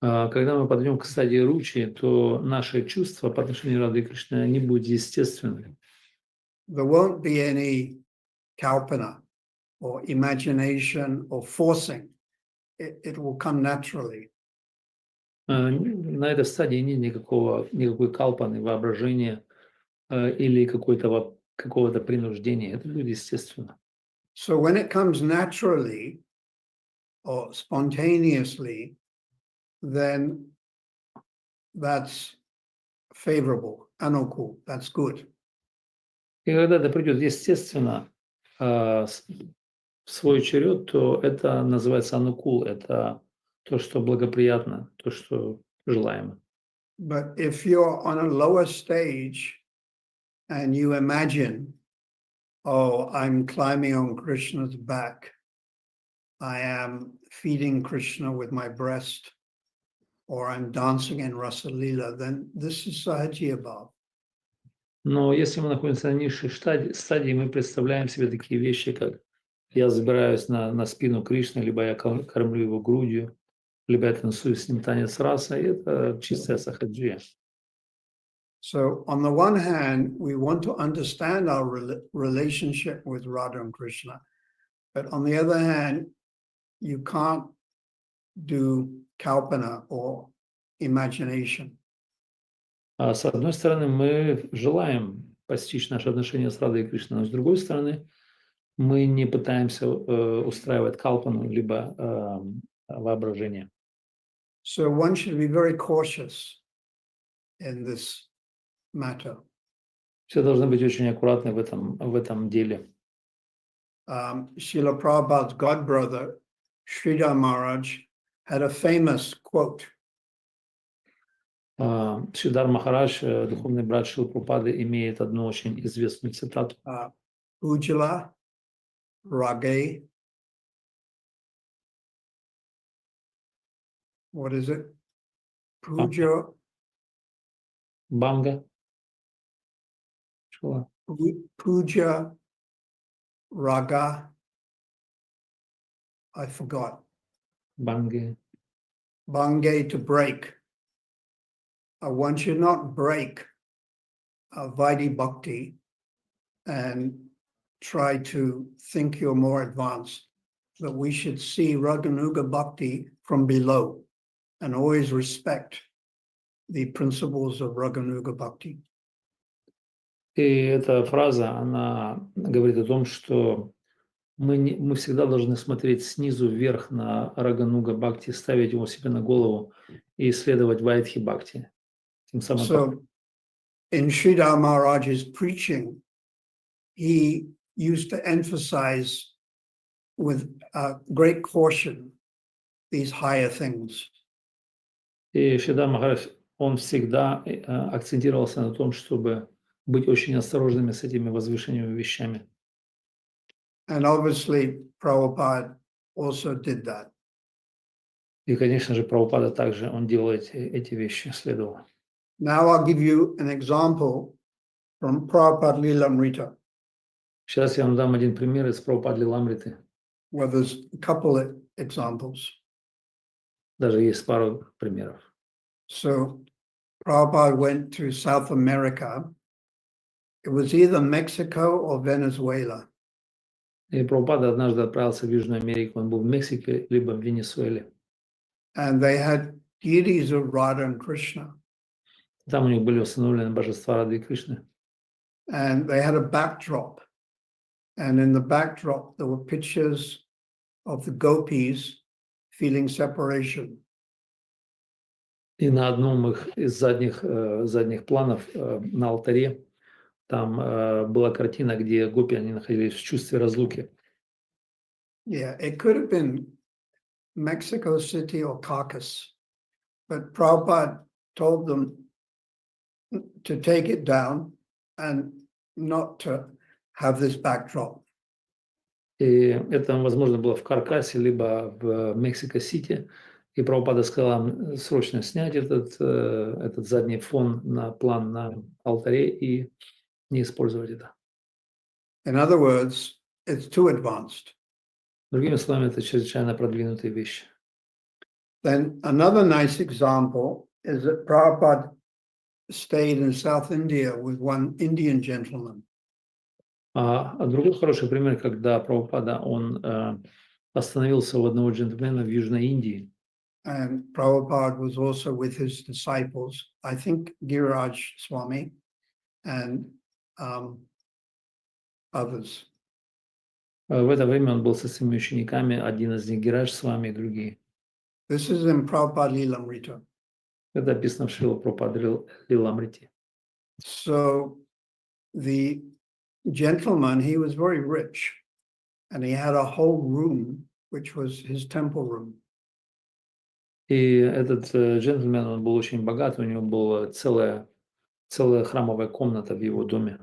Когда мы подойдем к стадии ручи, то наши чувства по отношению к Радhe и Кришне, они будут естественны. There won't be any kalpana or imagination or forcing. It will come naturally. На этой стадии нет никакой калпаны, воображения или какого-то принуждения. Это будет естественно. So when it comes naturally or spontaneously, then that's favorable, anukul, that's good. И когда это придет естественно в свой черед, то это называется анукул, это то, что благоприятно, то, что желаемо. But if you're on a lower stage and you imagine, oh, I'm climbing on Krishna's back, I am feeding Krishna with my breast, or I'm dancing in Rasa Leela, then this is sahajiya bhav. Но если мы находимся на низшей стадии, мы представляем себе такие вещи, как я забираюсь на спину Кришны, либо я кормлю его грудью, либо я танцую с ним танец раса, и это чистая сахаджия. So on the one hand, we want to understand our relationship with Radha and Krishna, but on the other hand, you can't do kalpana or imagination. С одной стороны, мы желаем постичь наши отношения с Радой и Кришной, но с другой стороны, мы не пытаемся устраивать калпану, либо воображение. So one should be very cautious in this matter. Все должны быть очень аккуратны в этом деле. Srila Prabhupada's godbrother, Sridhar Maharaj, had a famous quote. Шридар Махарадж, духовный брат Шрилы Прабхупады, имеет одну очень известную цитату. Ujjala Rage. What is it? Puja. Банга. Puja Raga. I forgot. Банги. Bange, to break. One should not break Vaidhi Bhakti and try to think you're more advanced. But we should see Raganuga Bhakti from below and always respect the principles of Raganuga Bhakti. И эта фраза, она говорит о том, что мы всегда должны смотреть снизу вверх на Рагануга Бхакти, ставить его себе на голову и исследовать Вайдхи Бхакти. Тем самым So in Sridhar Maharaj's preaching, he used to emphasize with great caution these higher things. И Шридар Махарадж, он всегда акцентировался на том, чтобы быть очень осторожными с этими возвышенными вещами. And obviously, Prabhupada also did that. И, конечно же, Прабхупада также, он делает эти вещи, следовал. Now I'll give you an example from Prabhupada Lilamrita, Сейчас я вам дам один пример из Прабхупады Лиламриты. where there's a couple of examples. Даже есть пару примеров. So Prabhupada went to South America. It was either Mexico or Venezuela. И Прабхупада однажды отправился в Южную Америку, он был в Мексике, либо в Венесуэле. And they had deities of Radha and Krishna. Там у них были установлены божества Рады и Кришны. And they had a backdrop. And in the backdrop, there were pictures of the gopis feeling separation. И на одном из задних планов на алтаре там была картина, где гопи, они находились в чувстве разлуки. Yeah, it could have been Mexico City or Caracas, but Prabhupada told them to take it down and not to have this backdrop. И это, возможно, было в Каркасе, либо в Мексико-Сити. И Прабхупада сказал им срочно снять этот задний фон на план на алтаре и не использовать это. In other words, it's too advanced. Другими словами, это чрезвычайно продвинутые вещи. Then another nice example is that Prabhupada stayed in South India with one Indian gentleman. А другой хороший пример, когда Прабхупада, он остановился у одного джентльмена в Южной Индии. And Prabhupada was also with his disciples, I think Giriraj Swami and others. В это время он был со своими учениками, один из них Гирадж с вами и другие. This is in Prabhupada Lilamrita. Это описано в Шрила Прабхупады Лиламрите. So the gentleman, he was very rich, and he had a whole room, which was his temple room. И этот джентльмен, он был очень богат, у него была целая храмовая комната в его доме.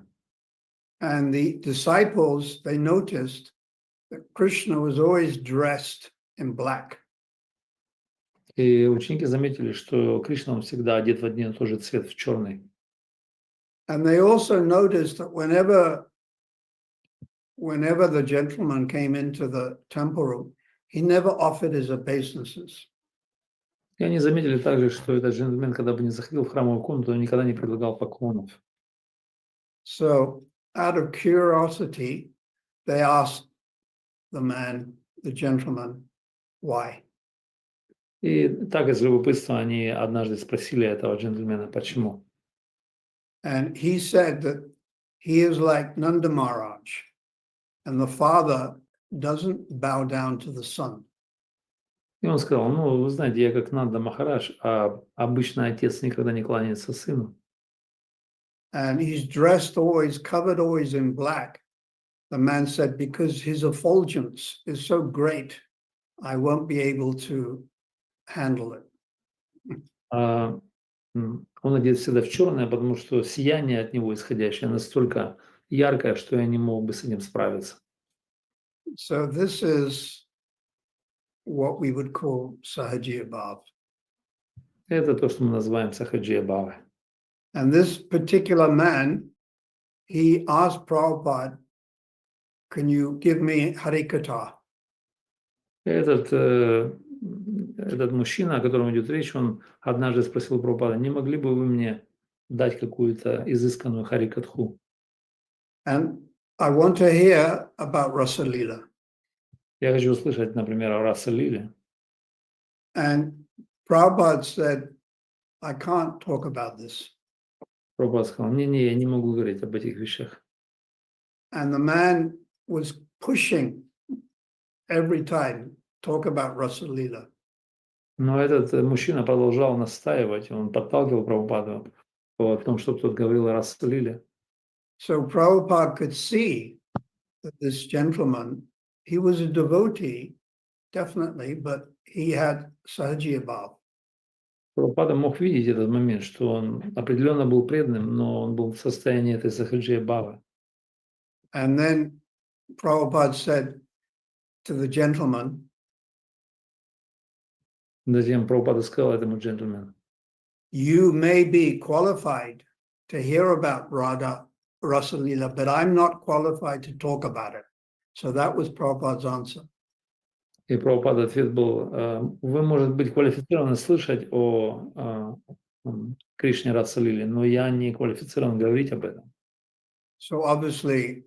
And the disciples, they noticed that Krishna was always dressed in black. И ученики заметили, что Кришна, он всегда одет в один и тот же цвет, в черный. And they also noticed that whenever the gentleman came into the temple room, he never offered his obeisances. И они заметили также, что этот джентльмен, когда бы не заходил в храмовую комнату, он никогда не предлагал поклонов. So out of curiosity, they asked the gentleman, why? И так из любопытства они однажды спросили этого джентльмена, почему. And he said that he is like Nanda Maharaj, and the father doesn't bow down to the son. И он сказал, вы знаете, я как Нанда Махарадж, а обычно отец никогда не кланяется сыну. And he's dressed always, covered always in black. The man said, because his effulgence is so great, I won't be able to handle it. Он одет всегда в черное, потому что сияние от него исходящее настолько яркое, что я не мог бы с этим справиться. So this is what we would call Sahajiya Bhav. Это то, что мы называем Сахаджия Бхавой. And this particular man, he asked Prabhupada, can you give me Harikatha? Этот мужчина, о котором идет речь, он однажды спросил Прабхупада, не могли бы вы мне дать какую-то изысканную харикатху? And I want to hear about Rasa Leela. Я хочу услышать, например, о Раса Лиле. And Prabhupada said, I can't talk about this. Прабхупада сказал, не, я не могу говорить об этих вещах. And the man was pushing every time, talk about Rasa Leela. Но этот мужчина продолжал настаивать, он подталкивал Прабхупаду о том, чтобы тот говорил о Раса-лиле. So Prabhupada could see that this gentleman, he was a devotee, definitely, but he had Sahajiya Bhav. Прабхупада мог видеть этот момент, что он определенно был преданным, но он был в состоянии этой сахаджия бхавы. And then Prabhupada said to the gentleman, Затем Прабхупада сказал этому джентльмену, you may be qualified to hear about Radha Rasa Leela, but I'm not qualified to talk about it. So that was Prabhupada's answer. и Прабхупада ответ был, вы, может быть, квалифицированы слышать о Кришне Раса-лиле, но я не квалифицирован говорить об этом. So obviously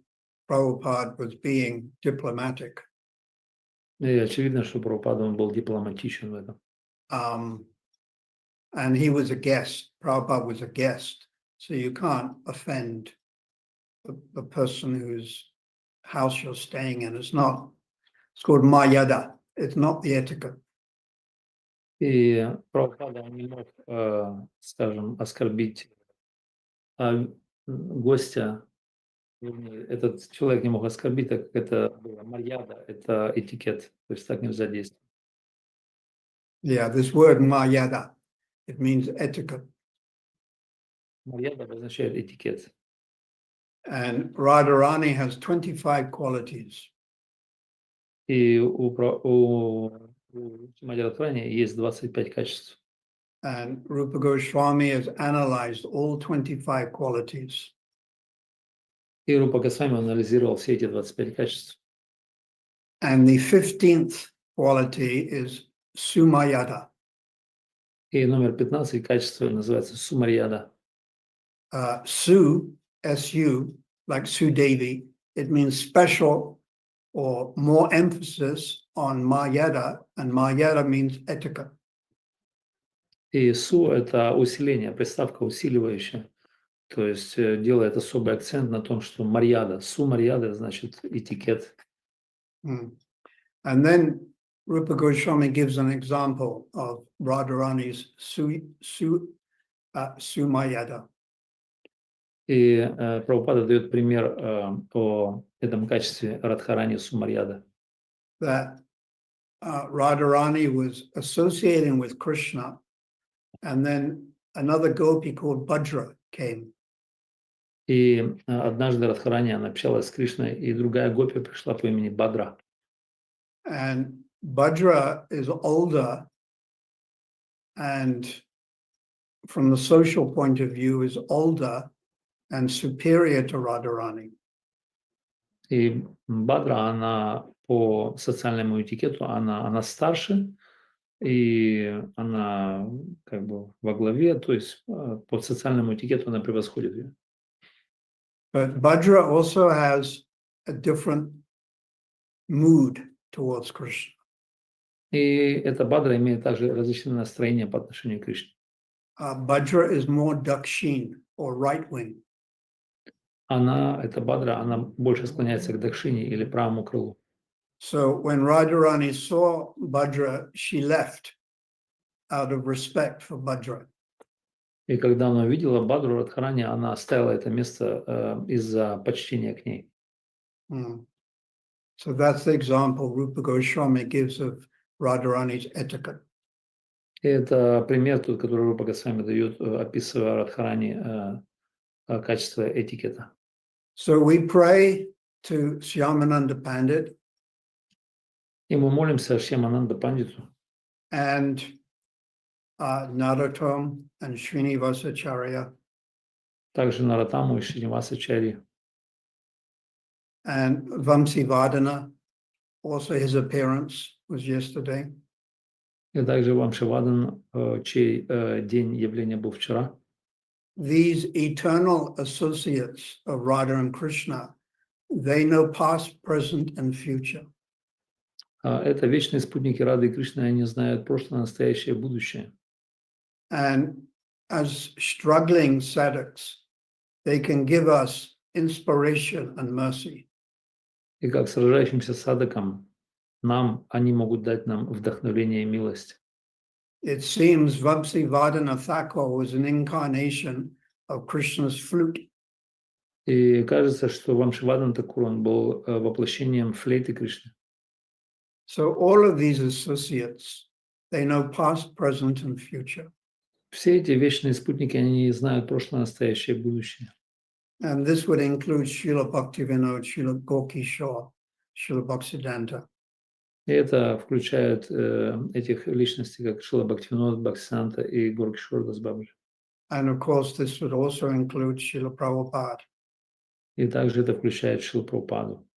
Prabhupada was being diplomatic. И очевидно, что Прабхупада он был дипломатичен в этом. And he was a guest. Prabhupada was a guest. So you can't offend the person whose house you're staying in. It's called Mayada. It's not the etiquette. И Прабхупада не мог, скажем, оскорбить гостя, этот человек не мог оскорбить, так как это было марьяда, это этикет, то есть так нельзя действовать. Yeah, this word Mayada, it means etiquette. Марьяда означает этикет. And Radharani has 25 qualities. И у Шримати Радхарани есть 25 качеств. And Rupa Goswami has analyzed all 25 qualities. И Рупа Госвами анализировал все эти 25 качеств. And the 15th quality is Sumayada. И номер 15 качество называется Сумарьяда. Su, S-U, like Su Devi, it means special or more emphasis on Mayada, and Mayada means etiquette. И Су – это усиление, приставка усиливающая. То есть делает особый акцент на том, что марьяда. Су марьяда значит этикет. And then Rupa Goswami gives an example of Radharani's Sumayada. И Прабхупада дает пример о этом качестве Радхарани Сумарьяда. That Radharani was associating with Krishna, and then another gopi called Bhadra came. И однажды Радхарани, она общалась с Кришной, и другая гопи пришла по имени Бадра. And Bhadra is older, and from the social point of view is older and superior to Radharani. И Бадра, она по социальному этикету, она старше, и она как бы во главе, то есть по социальному этикету она превосходит ее. But Bhadra also has a different mood towards Krishna. И эта Бадра имеет также различные настроения по отношению к Кришне. Bhadra is more dakshin or right wing. Эта Бадра, она больше склоняется к Дакшине или правому крылу. So when Radharani saw Bhadra, she left out of respect for Bhadra. И когда она увидела Бадру Радхарани, она оставила это место из-за почтения к ней. So that's the example Rupa Goswami gives of Radharani's etiquette. И это пример, тот, который Рупа Госвами дает, описывая Радхарани качество этикета. So we pray to Shyamananda Pandit. И мы молимся Шьямананда Пандиту. And Narottam and Srinivasacharya. Также Наратаму и Шринивасачари. And Vamsivadana, also his appearance was yesterday. И также Вамшивадан, чей день явления был вчера. These eternal associates of Radha and Krishna, they know past, present, and future. Это вечные спутники Рады и Кришны, они знают прошлое, настоящее, будущее. And as struggling sadhaks, they can give us inspiration and mercy. И как сражающимся садакам, они могут дать нам вдохновение и милость. It seems Vamsivardhana Thakur was an incarnation of Krishna's flute. И кажется, что Вамшивадан Такур, он был воплощением флейты Кришны. So all of these associates, they know past, present, and future. Все эти вечные спутники, они знают прошлое, настоящее, будущее. And this would include Srila Bhaktivinoda, Srila Gokishore, Srila Bhaktisiddhanta. И это включает этих личностей, как Шрила Бхактивинода, Бхактисиданта и Горкишор Дас Бабаджи. And of course, this would also include Srila Prabhupada. И также это включает Шрилу Прабхупаду.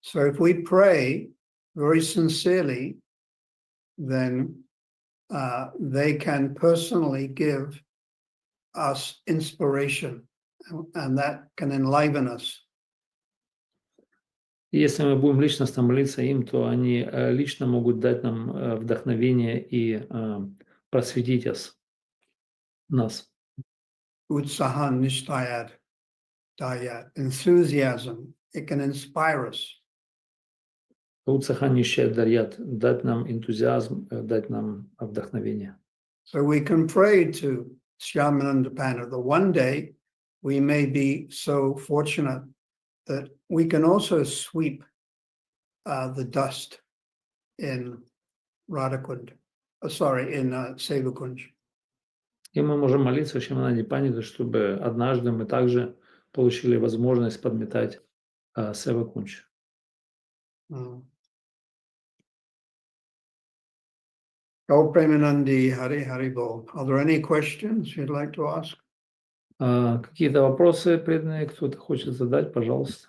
So if we pray very sincerely, then they can personally give us inspiration, and that can enliven us. И если мы будем личностно молиться им, то они лично могут дать нам вдохновение и просветить нас. Utsahan nishtayat dayat. Enthusiasm, it can inspire us. Уцахан нищает дарьят, дать нам энтузиазм, дать нам вдохновение. So we can pray to Shyamananda Pandit that one day we may be so fortunate that we can also sweep the dust in Radhakund, in Sevakund. И мы можем молиться Шьямананде Пандиту, чтобы однажды мы также получили возможность подметать Севакунч. Oh, Premanandi, Hari Hari Bol. Are there any questions you'd like to ask? Какие-то вопросы преданные, кто-то хочет задать, пожалуйста.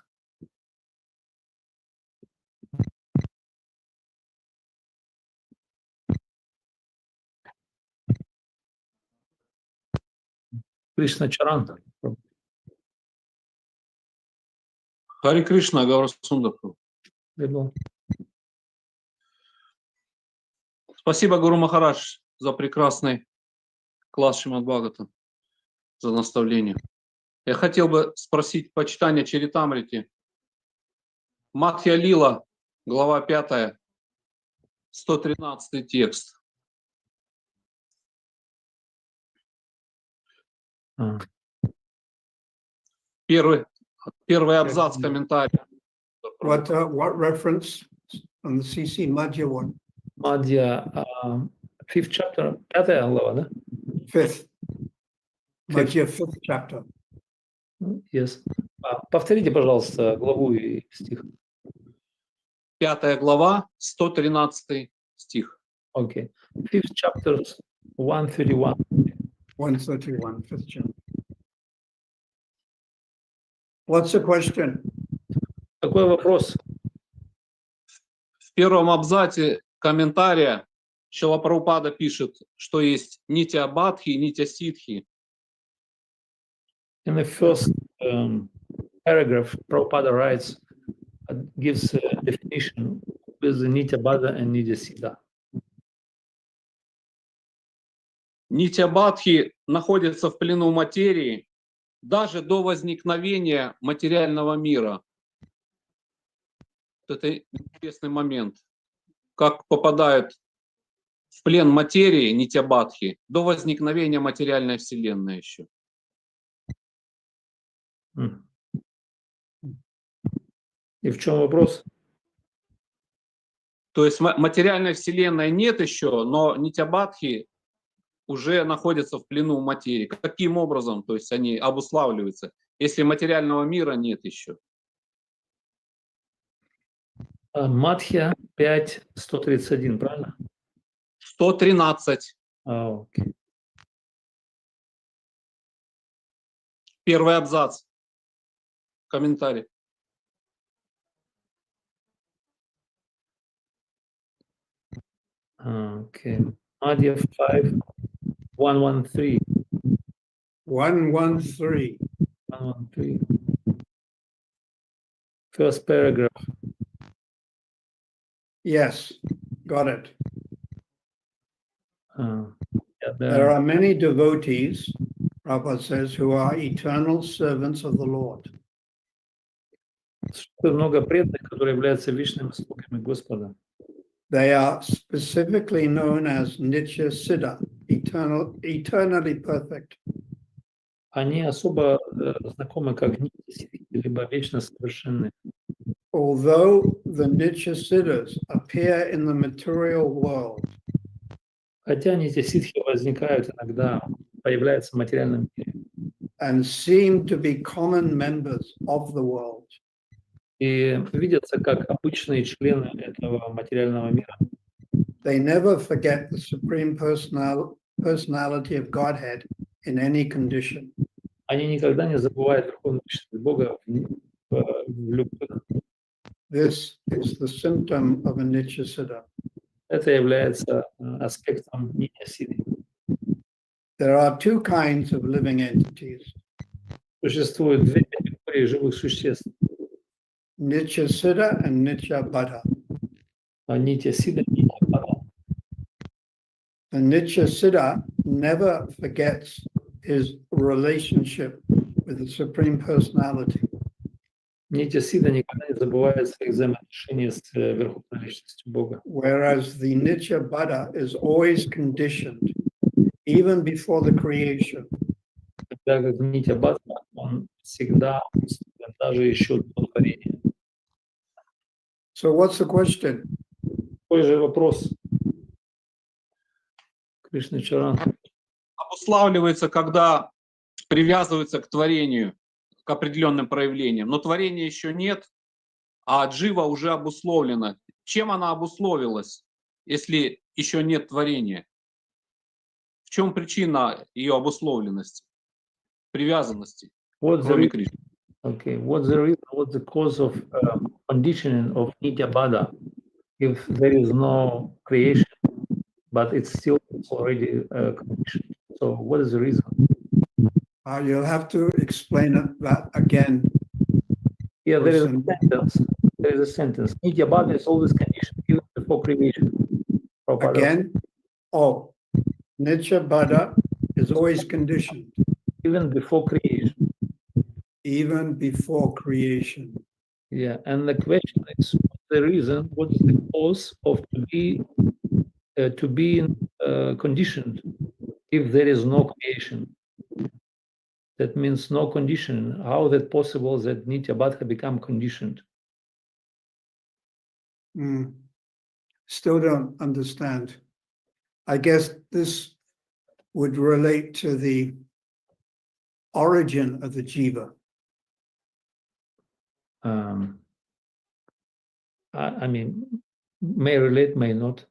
Кришна Чаран. Хари Кришна, Гаура Сундапу. Спасибо, Гуру Махарадж, за прекрасный класс Шримад Бхагаватам, за наставление. Я хотел бы спросить почитание Чаритамрити. Мадхья Лила, глава 5, 113 текст. Первый абзац комментария. What reference on the CC Madhya one? Madhya, 5th chapter, 5 глава, да? 5th. Madhya 5th chapter. Yes. Повторите, пожалуйста, главу и стих. 5 глава, 113 стих. Okay. 5th chapter, 131. 131, 5th chapter. What's the question? Какой вопрос? В первом абзаце комментария Шрила Прабхупада пишет, что есть нитья бадхи и нитья ситхи. In the first paragraph, Prabhupada writes, gives a definition with the Nitya Bada and Nitya Siddha. Нитья бадхи находится в плену материи даже до возникновения материального мира. Это интересный момент. Как попадают в плен материи нитья бадхи до возникновения материальной вселенной еще. И в чем вопрос? То есть материальной вселенной нет еще, но нитья бадхи уже находятся в плену материи. Каким образом? То есть они обуславливаются, если материального мира нет еще. Мадхья 5.131, правильно? 113. Okay. Первый абзац. Комментарий. Okay. Madhya 5, 113. 113. 113. First paragraph. Yes, got it. Yeah, There are many devotees Prabhupada says, who are eternal servants of the Lord. Существует много преданных, которые являются вечными слугами Господа. They are specifically known as Nitya Siddha, eternally perfect. Они особо знакомы как нити, либо вечно совершенные. Although the Nitya Siddhas appear in the material world, Хотя нити-ситхи возникают иногда, появляются в материальном мире. and seem to be common members of the world, И видятся как обычные члены этого материального мира. they never forget the Supreme Personality of Godhead in any condition. Они никогда не забывают Верховную Личность Бога в любых. This is the symptom of a Nitya Siddha. Это является аспектом нити-ситхи. There are two kinds of living entities, Существует две категории живых существ. Nitya Siddha and Nitya Baddha. Нити-сида, нити-бада. The Nitya Siddha never forgets his relationship with the Supreme Personality. Нити-сида никогда не забывает своих взаимоотношений с Верховной Личностью Бога. Whereas the Nitya Baddha is always conditioned, even before the creation. Тогда как нити-бада, он всегда даже еще до творения. So what's the question? Такой же вопрос. Кришна Чаран. Обуславливается, когда привязывается к творению, к определенным проявлениям. Но творения еще нет, а джива уже обусловлена. Чем она обусловилась, если еще нет творения? В чем причина ее обусловленности, привязанности, кроме Кришны? Okay, what's the reason? What's the cause of conditioning of Nitya Bada if there is no creation, but it's still already conditioned? So, what is the reason? You'll have to explain that again. Yeah, there is a Person. sentence. There is a sentence. Nitya Bada is always conditioned even before creation. Prabhupada. Again, Nitya Baddha is always conditioned, Even before creation. even before creation. Yeah, and the question is, what's the reason? What is the cause of to be conditioned if there is no creation? That means no condition. How is it possible that Nitya Baddha become conditioned? Still don't understand. I guess this would relate to the origin of the jiva. I mean, may relate, may not.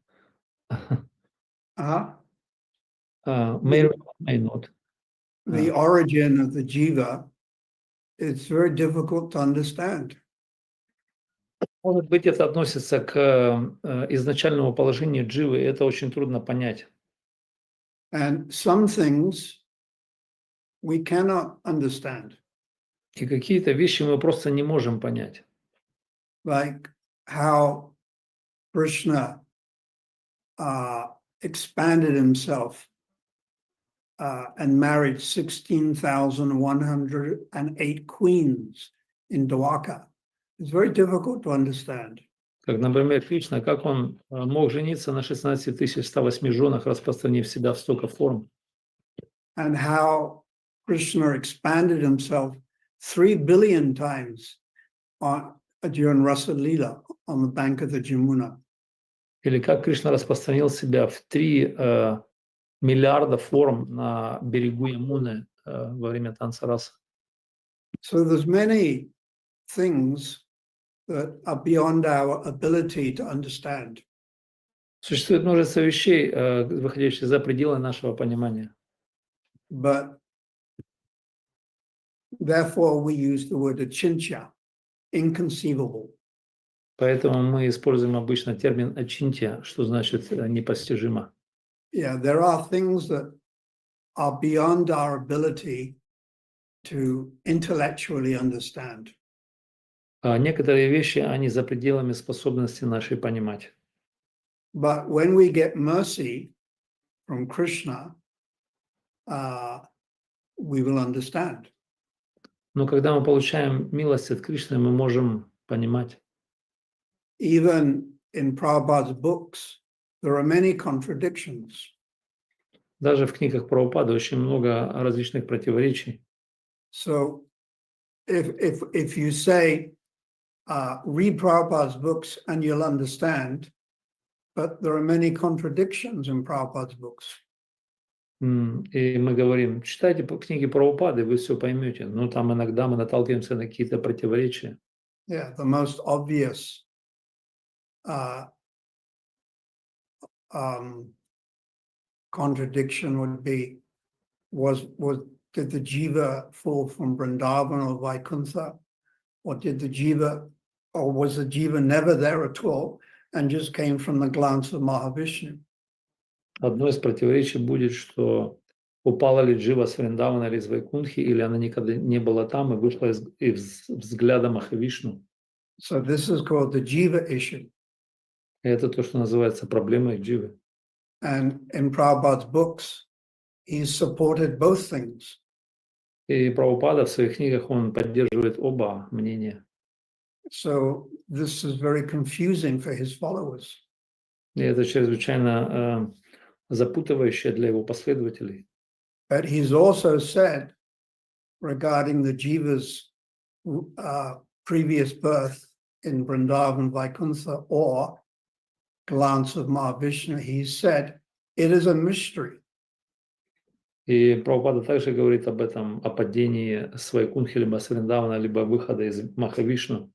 May relate, may not. The origin of the jiva, it's very difficult to understand. Может быть, это относится к изначальному положению дживы, это очень трудно понять. And some things we cannot understand. И какие-то вещи мы просто не можем понять. Like how Krishna expanded himself and married 16,108 queens in Dwarka. It's very difficult to understand. Как, например, Кришна, как он мог жениться на 16 108 женах, распространив себя в столько форм. And how Krishna expanded himself 3 billion times during Rasa Leela on the bank of the Jamuna. Или как Кришна распространил себя в 3 миллиарда форм на берегу Ямуны во время танца раса. So there's many things that are beyond our ability to understand. Существует множество вещей, выходящих за пределы нашего понимания. But therefore we use the word achintya, inconceivable. Поэтому мы используем обычно термин «ачинтия», что значит «непостижимо». Yeah, there are things that are beyond our ability to intellectually understand. Некоторые вещи, они за пределами способности нашей понимать. But when we get mercy from Krishna, we will understand. Но когда мы получаем милость от Кришны, мы можем понимать. Even in Prabhupada's books, there are many contradictions. Даже в книгах Прабхупады очень много различных противоречий. So if you say, read Prabhupada's books and you'll understand, but there are many contradictions in Prabhupada's books. И мы говорим, читайте книги Прабхупады, вы все поймете. Но там иногда мы наталкиваемся на какие-то противоречия. Yeah, the most obvious contradiction would be, did the jiva fall from Vrindavan or Vaikuntha? Or did the jiva, or was the jiva never there at all and just came from the glance of Mahavishnu? Одно из противоречий будет, что упала ли Джива с Вриндавана или из Вайкунхи, или она никогда не была там и вышла из взгляда Махавишну. So this is called the jiva issue. И это то, что называется проблемой Дживы. And in Prabhupada's books, he's supported both things. И Прабхупада в своих книгах, он поддерживает оба мнения. So this is very confusing for his followers. И это чрезвычайно запутывающе для его последователей. But he's also said regarding the jiva's previous birth in Vrindavan, Vaikuntha, or glance of Mahavishnu, he said, it is a mystery. И Прабхупада также говорит об этом, о падении с Вайкунхи, либо с Вриндавана, либо выхода из Махавишну,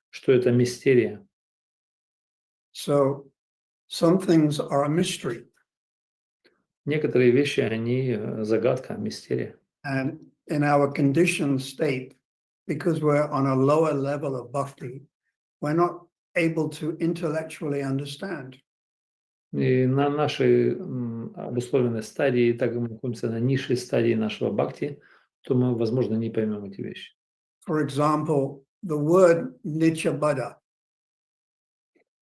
что это мистерия. So some things are a mystery. Некоторые вещи, они загадка, мистерия. And in our conditioned state, because we're on a lower level of bhakti, we're not able to intellectually understand. И на нашей обусловленной стадии, так как мы находимся на низшей стадии нашего бхакти, то мы, возможно, не поймем эти вещи. For example, the word nityabada.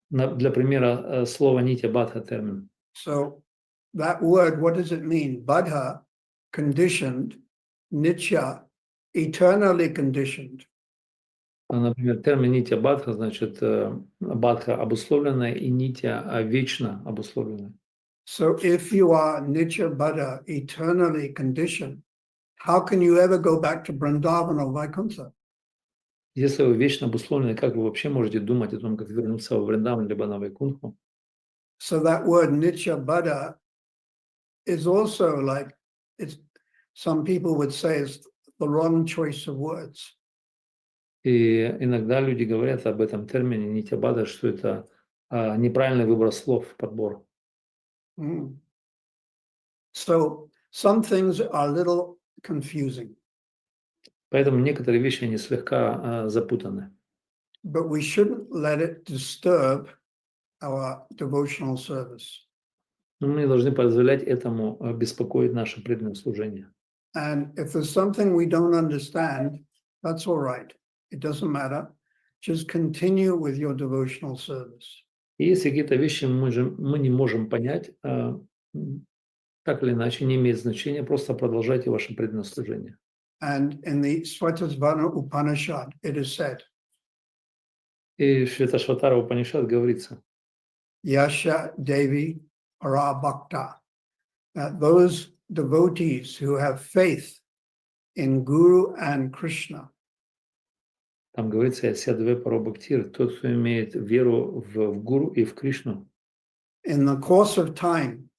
Для примера, слово нитя бадха термин. So that word, what does it mean? Badha, conditioned, nitya, eternally conditioned. Например, термин нитя бадха значит бадха обусловленная и нитя вечно обусловленная. So if you are nitya bada, eternally conditioned, how can you ever go back to Vrindavan or Vaikuntha? Если вы вечно обусловлены, как вы вообще можете думать о том, как вернуться во Вриндаван либо на Вайкунху? So that word nitya bada is also like, it's, some people would say it's the wrong choice of words. И иногда люди говорят об этом термине нитя бада, что это неправильный выбор слов, подбор. So some things are a little confusing. Поэтому некоторые вещи, они слегка запутаны. But we shouldn't let it disturb our devotional service. Но мы не должны позволять этому беспокоить наше преданное служение. And if there's something we don't understand, that's all right. It doesn't matter. Just continue with your devotional service. И если какие-то вещи мы не можем понять, так или иначе, не имеет значения, просто продолжайте ваше преданное служение. And in the Svatasvana Upanishad, it is said, И в Шветашватара Упанишад говорится, Yasha Devi Para Bhakta, that those devotees who have faith in Guru and Krishna, там говорится, Ядсядве Парабхактир, тот, кто имеет веру в Гуру и в Кришну, in the course of time,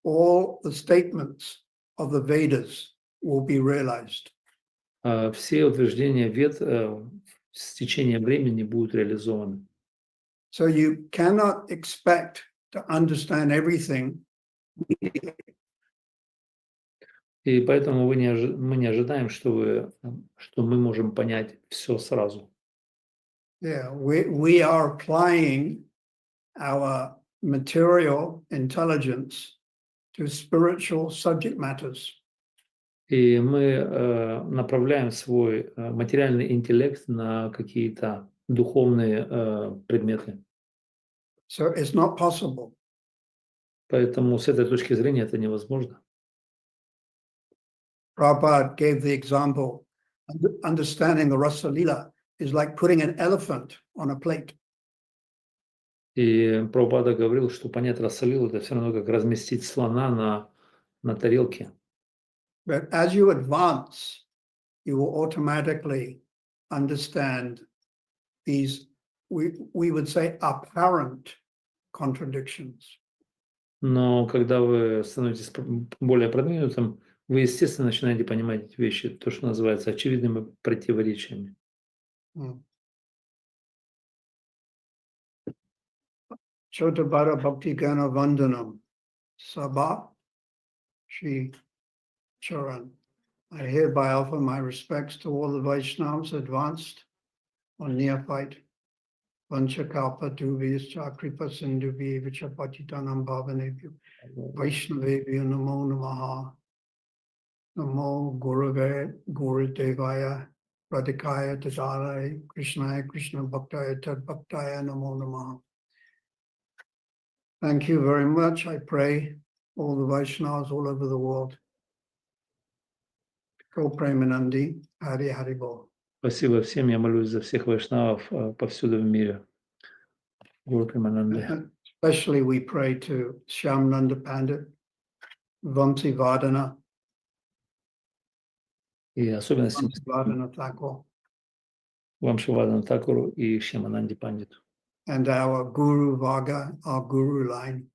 all the statements of the Vedas will be realized. все утверждения Вед с течением времени будут реализованы. So you cannot expect to understand everything. И поэтому мы не ожидаем, что мы можем понять все сразу. Yeah, we are applying our material intelligence to spiritual subject matters. И мы направляем свой материальный интеллект на какие-то духовные предметы. So it's not possible. Поэтому с этой точки зрения это невозможно. Prabhupada gave the example, understanding the Rasa Lila is like putting an elephant on a plate. И Прабхупада говорил, что понять Расалилу — это все равно как разместить слона на тарелке. But as you advance, you will automatically understand these, we would say, apparent contradictions. Но когда вы становитесь более продвинутым, вы, естественно, начинаете понимать эти вещи, то, что называется очевидными противоречиями. Chotabara Bhakti Gana Vandanam Sabha Shri Charan. I hereby offer my respects to all the Vaishnavas, advanced or neophyte. Vanchakalpa Dubhyascha Kripa Sindhubhya Vichapatitanam Bhavanebhyo Vaishnavebhyo Namo Namaha Namo Gurudevaya Radhikaya Tadalaya Krishnaya Krishna Bhaktaya Tad Bhaktaya Namo Namaha. Thank you very much. I pray all the Vaishnavas all over the world. Go Premanandi, Hari Hari Bol. Спасибо всем. Я молюсь за всех вайшнавов повсюду в мире. Гуру Премананде. Especially we pray to Shyamnanda Pandit, Vamsi Vardhana, И особенно Vamsi Vardhana Thakur, Вамшивадану Такуру и Шьямананде Пандиту. and our Guru Varga, our Guru line,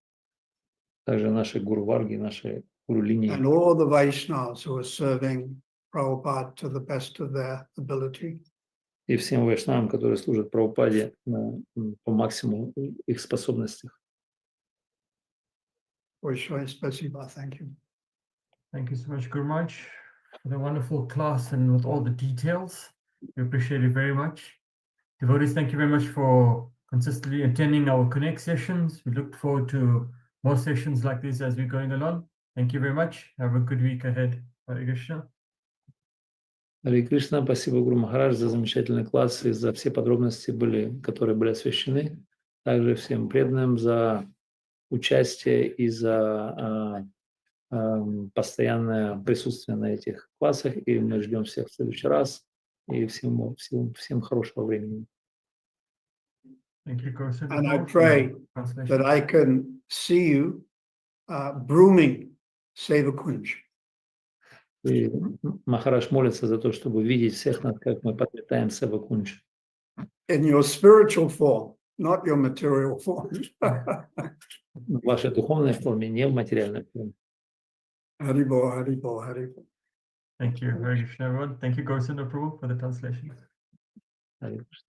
Также наши гуру Варги, наши гуру линии. and all the Vaishnavas who are serving Prabhupada to the best of their ability. И всем вайшнавам, которые служат Прабхупаде по максимуму их способностях. Vaishnava Spasiba, thank you. Thank you so much, Guru Maharaj, for the wonderful class and with all the details. We appreciate it very much. Devotees, thank you very much for consistently attending our Connect sessions. We look forward to more sessions like this as we're going along. Thank you very much. Have a good week ahead. Hare Krishna. Харе Кришна, спасибо, Гуру Махарадж, за замечательный класс и за все подробности, которые были освещены. Также всем преданным за участие и за постоянное присутствие на этих классах. И мы ждем всех в следующий раз. И всем хорошего времени. Thank you, Goswami. And I pray that I can see you brooming Sevakunj. И Махарадж молится за то, чтобы видеть всех нас, как мы подметаем Севакундж. In your spiritual form, not your material form. В вашей духовной форме, не в материальной форме. Haribol, Haribol, Haribol. Thank you. Hare Krishna, everyone. Thank you, Goswami Prabhu, for the translation. Харе Кришна.